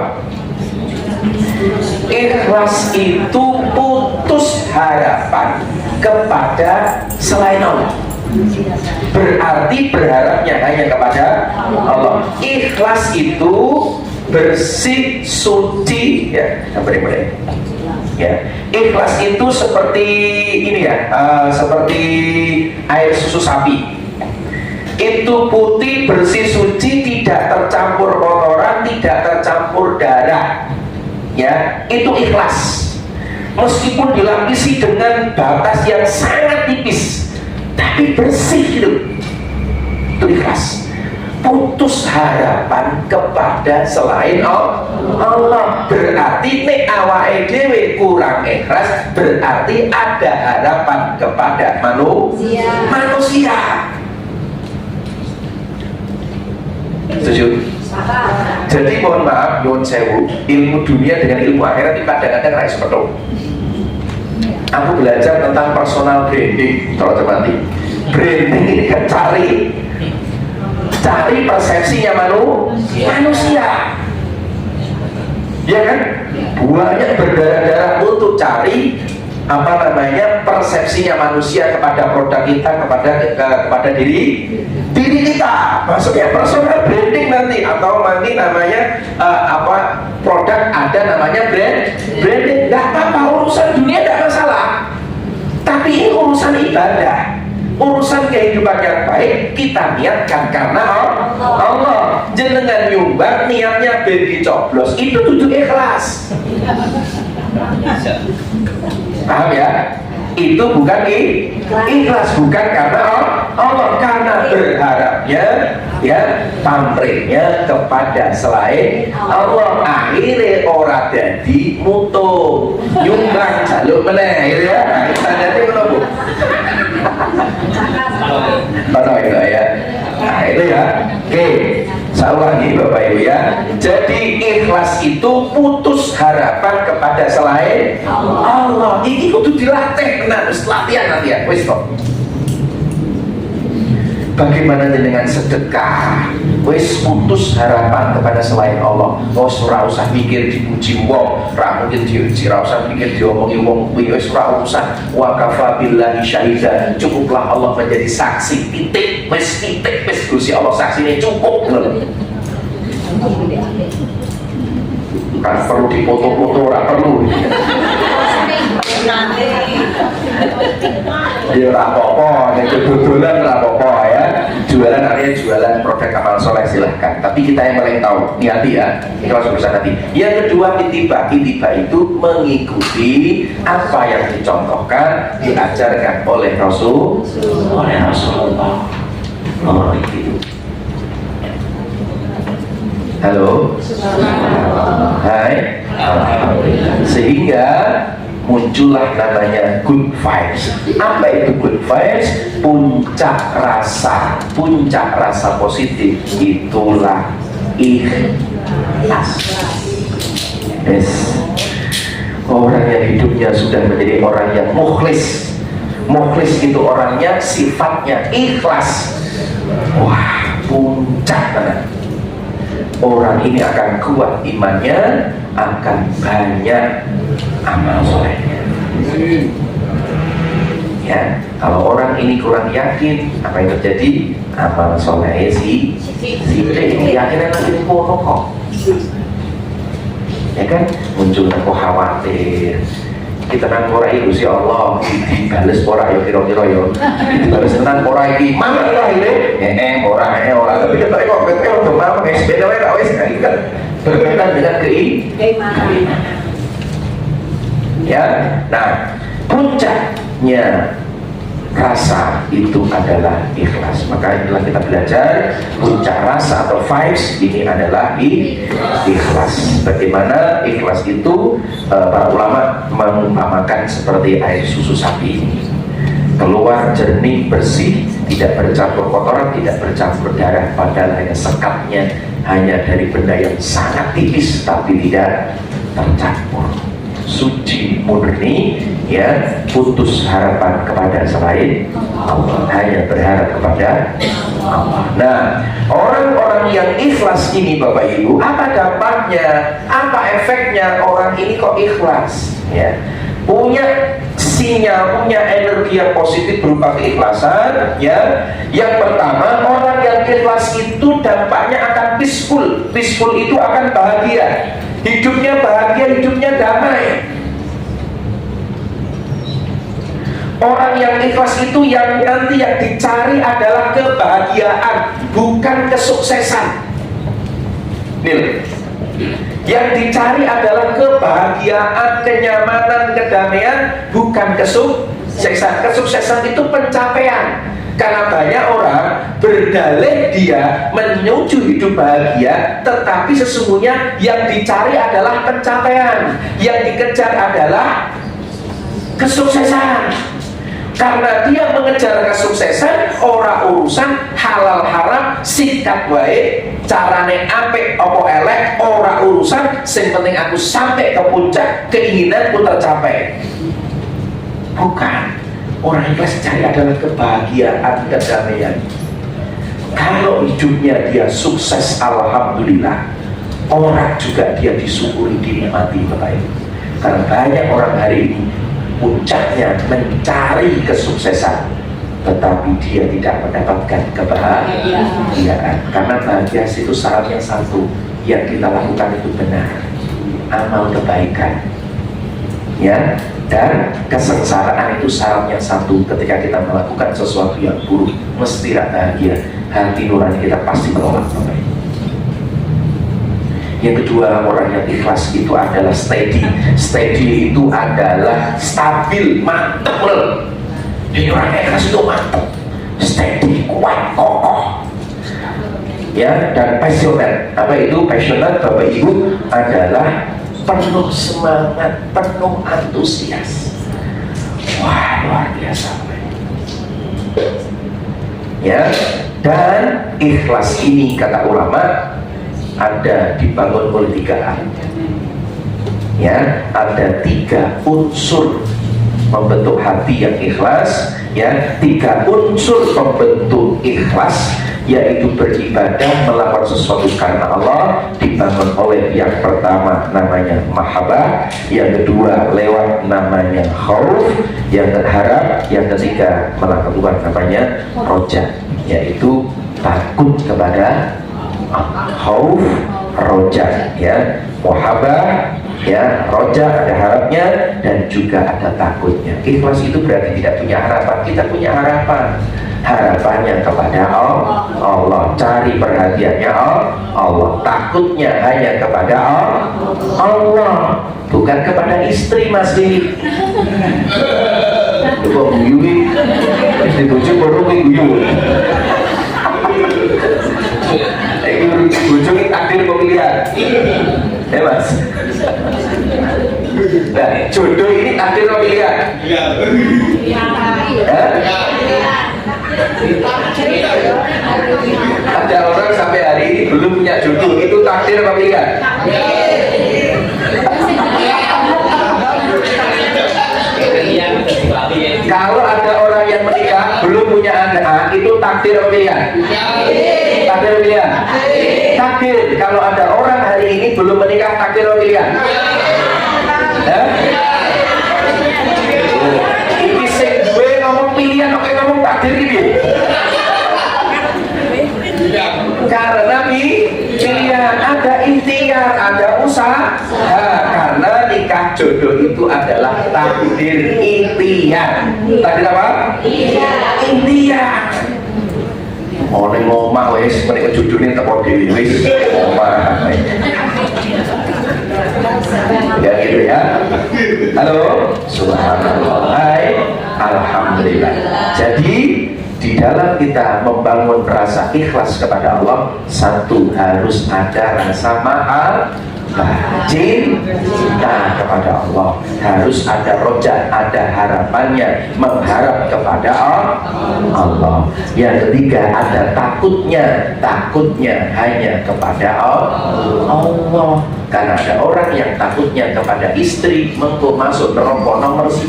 Ikhlas itu putus harapan kepada selain Allah. Berarti berharapnya hanya kepada Allah. Ikhlas itu bersih, suci, ya, boleh. Ya, ikhlas itu seperti ini ya, seperti air susu sapi. Itu putih, bersih, suci, tidak tercampur kotoran, tidak tercampur darah. Ya, itu ikhlas. Meskipun dilapisi dengan batas yang sangat tipis, tapi tapi bersih gitu. Itu ikhlas. Putus harapan kepada selain Allah. Berarti nek awake dhewe kurang ikhlas, berarti ada harapan kepada manusia. Setuju? Jadi mohon maaf, nyuwun sewu, ilmu dunia dengan ilmu akhirat itu kadang-kadang ra iso petuk. Aku belajar tentang personal branding, kalau cermati. Branding ini kan cari persepsinya manusia. Ya kan? Banyak berdarah-darah untuk cari persepsinya manusia kepada produk kita, kepada diri kita. Maksudnya personal branding nanti, atau nanti namanya produk ada namanya branding. Nggak apa-apa, urusan dunia nggak masalah. Tapi ini urusan ibadah, urusan kehidupan yang baik kita niatkan karena Allah. Jenengan nyumbang niatnya ben dicoblos, itu tujuh ikhlas. Paham ya? Itu bukan ikhlas, bukan karena Allah, karena berharapnya ya pamrihnya kepada selain Allah. Akhirnya orang jadi mutung nyumbang jaluk meneh gitu ya. Tandanya menunggu itu ya. Nah itu ya. Oke, saya ulangi Bapak Ibu ya. Jadi ikhlas itu putus harapan kepada selain Allah. Ini kudu dilatih, latihan. Wis kok. Bagaimana dengan sedekah? Wis putus harapan kepada selain Allah. Ora usah mikir dipuji wong, ora mungkin ora usah mikir diomongi wong kuwi, wis ora urusan. Wa kafa billahi syahida. Cukuplah Allah menjadi saksi, titik. Wis Gusti Allah saksine cukup. Kan perlu dipoto-foto, ora perlu. Ya ora apa-apa, nek dodolan ora apa-apa ya. Jualan artinya jualan produk amal soleh silahkan. Tapi kita yang paling tahu, niati ya, ikhlas besar hati. Yang kedua, itiba itu mengikuti apa yang dicontohkan, diajarkan oleh Rasulullah. Oh itu. Halo. Hai. Sehingga muncullah namanya good vibes. Apa itu good vibes? Puncak rasa positif itulah ikhlas. Yes. Orang yang hidupnya sudah menjadi orang yang mukhlis. Mukhlis itu orangnya sifatnya ikhlas. Wah, puncak banget. Orang ini akan kuat imannya, akan banyak amal solehnya. Ya, kalau orang ini kurang yakin, apa yang terjadi? Amal solehnya yakinnya nanti pono kok. Ya kan, muncul aku khawatir. Kita nang ora iku si Allah dibales ora yo kira-kira yo. Dibales tenan ora iki. Mana lahire? Ora. Tapi kita kok betul mama wis beda wae ra wis kan. Berkaitan dengan keimanan. Ya. Nah, puncaknya rasa itu adalah ikhlas. Maka inilah kita belajar puncak rasa atau vibes ini adalah ikhlas. Bagaimana ikhlas itu para ulama mengumpamakan seperti air susu sapi ini, keluar jernih bersih, tidak bercampur kotoran, tidak bercampur darah, padahal hanya sekatnya hanya dari benda yang sangat tipis tapi tidak tercampur. Suci, murni, ya, putus harapan kepada selain Allah, hanya berharap kepada Allah. Nah, orang-orang yang ikhlas ini Bapak Ibu, apa dampaknya? Apa efeknya orang ini kok ikhlas? Ya, punya sinyal, punya energi yang positif berupa keikhlasan. Ya, yang pertama, orang yang ikhlas itu dampaknya akan peaceful. Peaceful itu akan bahagia. Hidupnya bahagia, hidupnya damai. Orang yang ikhlas itu yang nanti yang dicari adalah kebahagiaan, bukan kesuksesan. Nih, yang dicari adalah kebahagiaan, kenyamanan, kedamaian, bukan kesuksesan. Kesuksesan itu pencapaian. Karena banyak orang berdalih dia menuju hidup bahagia, tetapi sesungguhnya yang dicari adalah pencapaian, yang dikejar adalah kesuksesan. Karena dia mengejar kesuksesan, ora urusan halal haram, sikat wae, carane apik apa elek, ora urusan, sing penting aku sampai ke puncak, keinginanku tercapai. Bukan. Orang ikhlas cari adalah kebahagiaan, kedamaian. Kalau hidupnya dia sukses, alhamdulillah. Orang juga dia disyukuri, dinikmati baik. Karena banyak orang hari ini puncaknya mencari kesuksesan, tetapi dia tidak mendapatkan kebahagiaan. Karena bahagia itu syaratnya satu, yang kita lakukan itu benar, amal kebaikan, ya. Dan kesengsaraan itu syaratnya satu, ketika kita melakukan sesuatu yang buruk mesti tidak bahagia, hati nurani kita pasti menolak. Yang kedua, orang yang ikhlas itu adalah steady. Steady itu adalah stabil, mantep loh. Jadi orang ikhlas itu mantep, steady, kuat, kokoh. Ya, dan passionate. Apa itu passionate, Bapak Ibu? Adalah penuh semangat, penuh antusias. Wah, luar biasa. Ya, dan ikhlas ini kata ulama ada dibangun oleh 3 hal. Ya, ada 3 unsur membentuk hati yang ikhlas. Ya, 3 unsur membentuk ikhlas, yaitu beribadah melakukan sesuatu karena Allah, dibangun oleh yang pertama namanya mahabbah, yang kedua lewat namanya khauf, yang terharap, yang ketiga melakukan namanya roja, yaitu takut kepada khauf, roja, ya, mahabbah, ya, roja ada harapnya dan juga ada takutnya. Ikhlas itu berarti tidak punya harapan, kita punya harapan. Harapannya kepada Allah, cari perhatiannya Allah, takutnya hanya kepada Allah, bukan kepada istri. Mas Dini coba guyui istri bojo baru guyu. Bojo ini takdir pemilihan, ya Mas. Nah, jodoh ini takdir pemilihan. Ada orang sampai hari ini belum punya jodoh, itu takdir apa pilihan? Kalau ada orang yang menikah belum punya anak, itu takdir apa pilihan? Takdir apa pilihan? Takdir. Kalau ada orang hari ini belum menikah, takdir apa pilihan? Ini sing gue ngomong pilihan, oke ngomong takdir gitu. Karena pilihan, ada ikhtiar, ada usaha. Karena nikah jodoh itu adalah takdir ikhtiar. Takdir apa? Ikhtiar. Orang ngomong wes menikah jodohnya teko dhewe wis omah. Ya gitu ya. Halo, subhanallah. Hai, alhamdulillah. Jadi di dalam kita membangun rasa ikhlas kepada Allah, satu harus ada rasa cinta kepada Allah, harus ada roja, ada harapannya, mengharap kepada Allah. Yang ketiga ada takutnya hanya kepada Allah. Karena ada orang yang takutnya kepada istri, mengko masuk neraka nomor 1.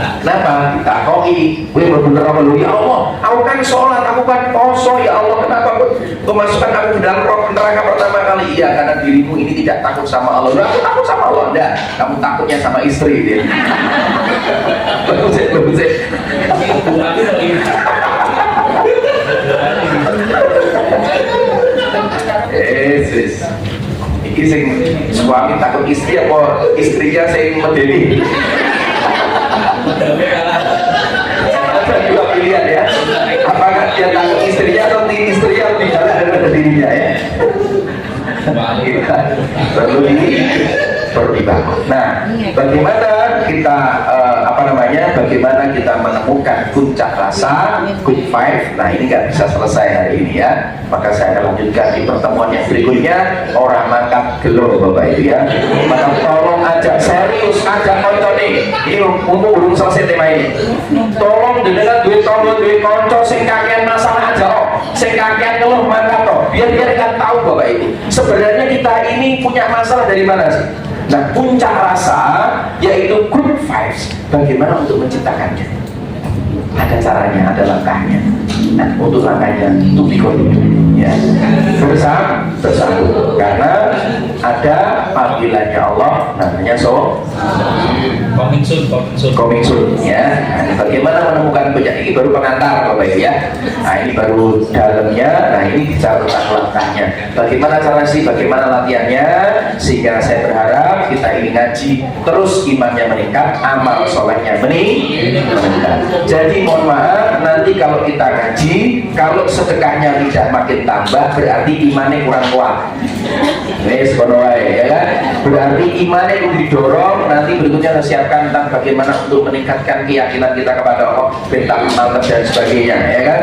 Kenapa? Ditakoki, gue bener apa lu? Ya Allah, aku kan sholat, aku kan poso, ya Allah, kenapa kau masukkan aku ke dalam neraka pertama kali? Iya, karena dirimu ini tidak takut sama Allah. Aku takut sama Allah. Enggak, kamu takutnya sama istri dia. Bagus. Yesus. Iki sing suami takut istri apa istrinya sing medeni? Ada dua pilihan ya. Apakah dia takut istrinya atau istrinya lebih galak daripada dirinya ya? Perlu dipertimbangkan. Nah, bagaimana kita bagaimana kita menemukan puncak rasa good five. Nah, ini nggak bisa selesai hari ini ya, maka saya akan lanjutkan di pertemuan yang berikutnya. Orang mangkat gelo Bapak Ibu ya, maka tolong ajak serius, ajak konco nih, ini untuk belum selesai tema ini. Tolong dengan duit tolong duit konco sing kakean masalah aja kok, sing kakean ngeluh mangkat kok, biar kan tahu Bapak Ibu, sebenarnya kita ini punya masalah dari mana sih. Nah, puncak rasa yaitu good vibes, bagaimana untuk menciptakannya? Ada caranya, ada langkahnya. Nah, untuk langkahnya itu ya, bersatu, karena ada panggilannya Allah namanya coming soon ya. Nah, bagaimana menemukan puncak ini baru pengantar Bapak Ibu ya. Nah, ini baru dalamnya. Nah, ini bicara tentang langkahnya. Bagaimana cara sih, bagaimana latihannya, sehingga saya berharap kita ini ngaji terus imannya meningkat, amal solehnya meningkat. Jadi mohon maaf, nanti kalau kita ngaji, kalau sedekahnya tidak makin tambah, berarti imannya kurang kuat. Wes ya kan? Berarti imannya itu didorong. Nanti berikutnya saya siapkan tentang bagaimana untuk meningkatkan keyakinan kita kepada Allah, bentang amal dan sebagainya, ya kan?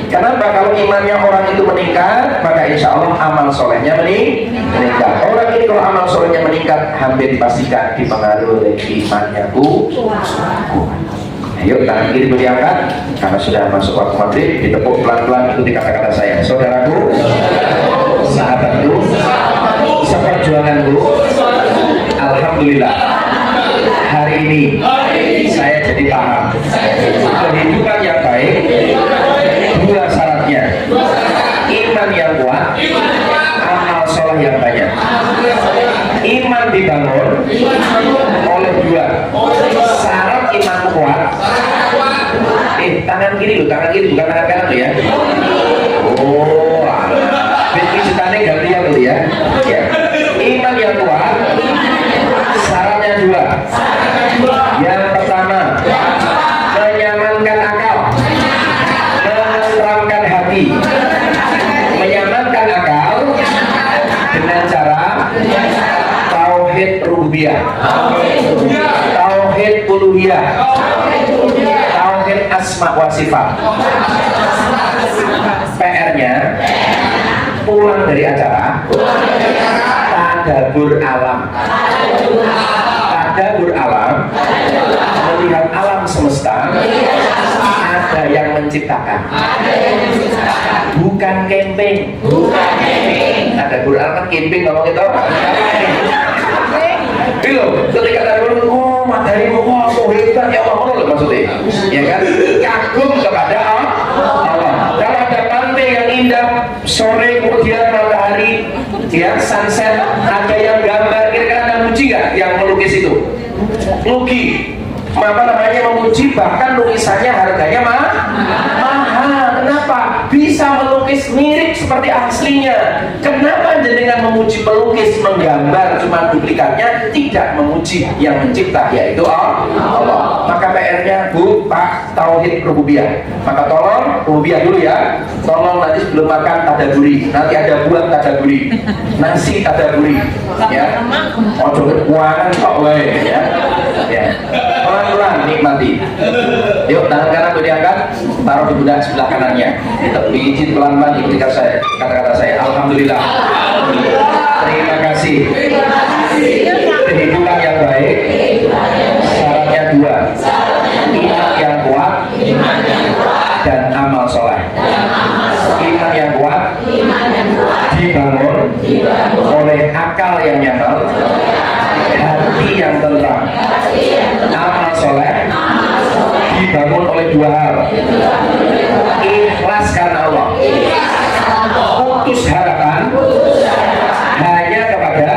Kenapa? Kalau imannya orang itu meningkat, maka insya Allah amal solehnya meningkat. Orang ini kalau amal solehnya meningkat, hampir dipastikan dipengaruhi oleh imannya kuat. Yuk, tangan kiri diangkat karena sudah masuk waktu maghrib. Ditepuk pelan-pelan, ikuti kata-kata saya. Saudaraku, sahabatku, seperjuanganku, alhamdulillah hari ini saya jadi paham kehidupan yang baik dua syaratnya: iman yang kuat, amal soleh yang banyak. Iman dibangun oleh dua syarat. Iman kuat, tangan kiri loh, tangan kiri bukan tangan kanan loh ya. Oh, ceritanya gantian loh ya. Iman yang kuat syaratnya dua. Yang pertama, menyamankan akal, menenteramkan hati. Menyamankan akal dengan cara tauhid rububiyah, tauhid uluhiyah, tauhid asma wa sifat. PR-nya pulang dari acara tadabbur alam. Tadabbur alam, melihat alam semesta, ada yang menciptakan, bukan camping. Tadabbur alam kan camping ngomong itu. Bilo, ketika tadabbur, oh materi oh hebat ya Allah, maksudnya, ya kan? Kagum kepada Allah. Kalau ada pantai yang indah sore kemudian matahari, ya sunset, ada yang gambar, kira-kira akan muji nggak yang melukis itu? Luki, memuji, bahkan lukisannya harganya mahal. Kenapa? Bisa melukis mirip seperti aslinya. Kenapa jenengan memuji pelukis, menggambar cuma duplikatnya, tidak memuji yang mencipta, yaitu Allah. Maka PR-nya Bu, Pak, tauhid rububiyah. Maka tolong rububiyah dulu ya. Tolong nanti sebelum makan tadaburi. Nanti ada buah tadaburi, nasi tadaburi, ya. Ojo kekuangan kok wae, ya. Pelan-pelan nikmati. Yuk, tangan kanan diangkat, taruh di pundak sebelah kanannya. Pijit pelan-pelan, ikuti kata-kata saya. Alhamdulillah. Terima kasih. Kehidupan yang baik syaratnya dua: iman yang kuat dan amal soleh. Iman yang kuat dibangun oleh akal yang nyata, hati yang tenang. Amal soleh dibangun oleh dua hal: ikhlas karena Allah, putus harapan hanya kepada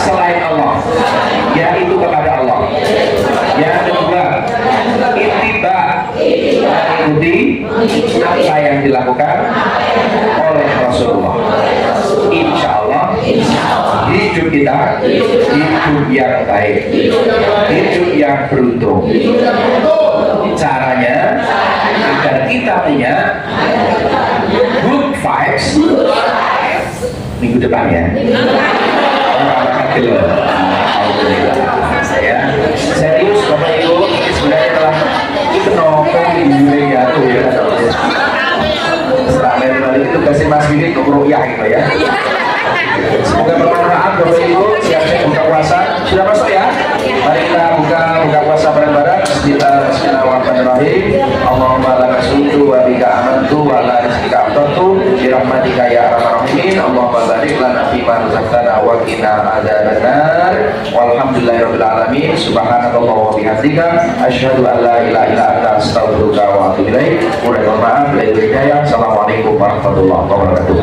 selain Allah, yaitu kepada Allah. Yang kedua, ittiba, mengikuti apa yang dilakukan oleh Rasulullah. Insya Allah hidup kita hidup yang baik, hidup yang beruntung. Caranya agar kita punya good vibes minggu depan ya. Alhamdulillah. Saya serius Bapak Ibu. kuliah gitu ya. Semoga bermanfaat Bapak Ibu. Siap-siap buka puasa. Sudah masuk ya? Mari kita buka puasa bareng-bareng. Bismillahirrahmanirrahim. Allahumma laka sumtu wa bika amantu wa ala rizqika aftartu bi rahmatika ya arhamar rahimin. Allahumma barik lana fi ma razaqtana wa qina adzabannar. Walhamdulillahirabbil alamin. Subhanallahi wa bihamdika asyhadu an la ilaha illa anta astaghfiruka wa atubu ilaik. Mohon maaf lahir hidayah. Assalamualaikum warahmatullahi wabarakatuh.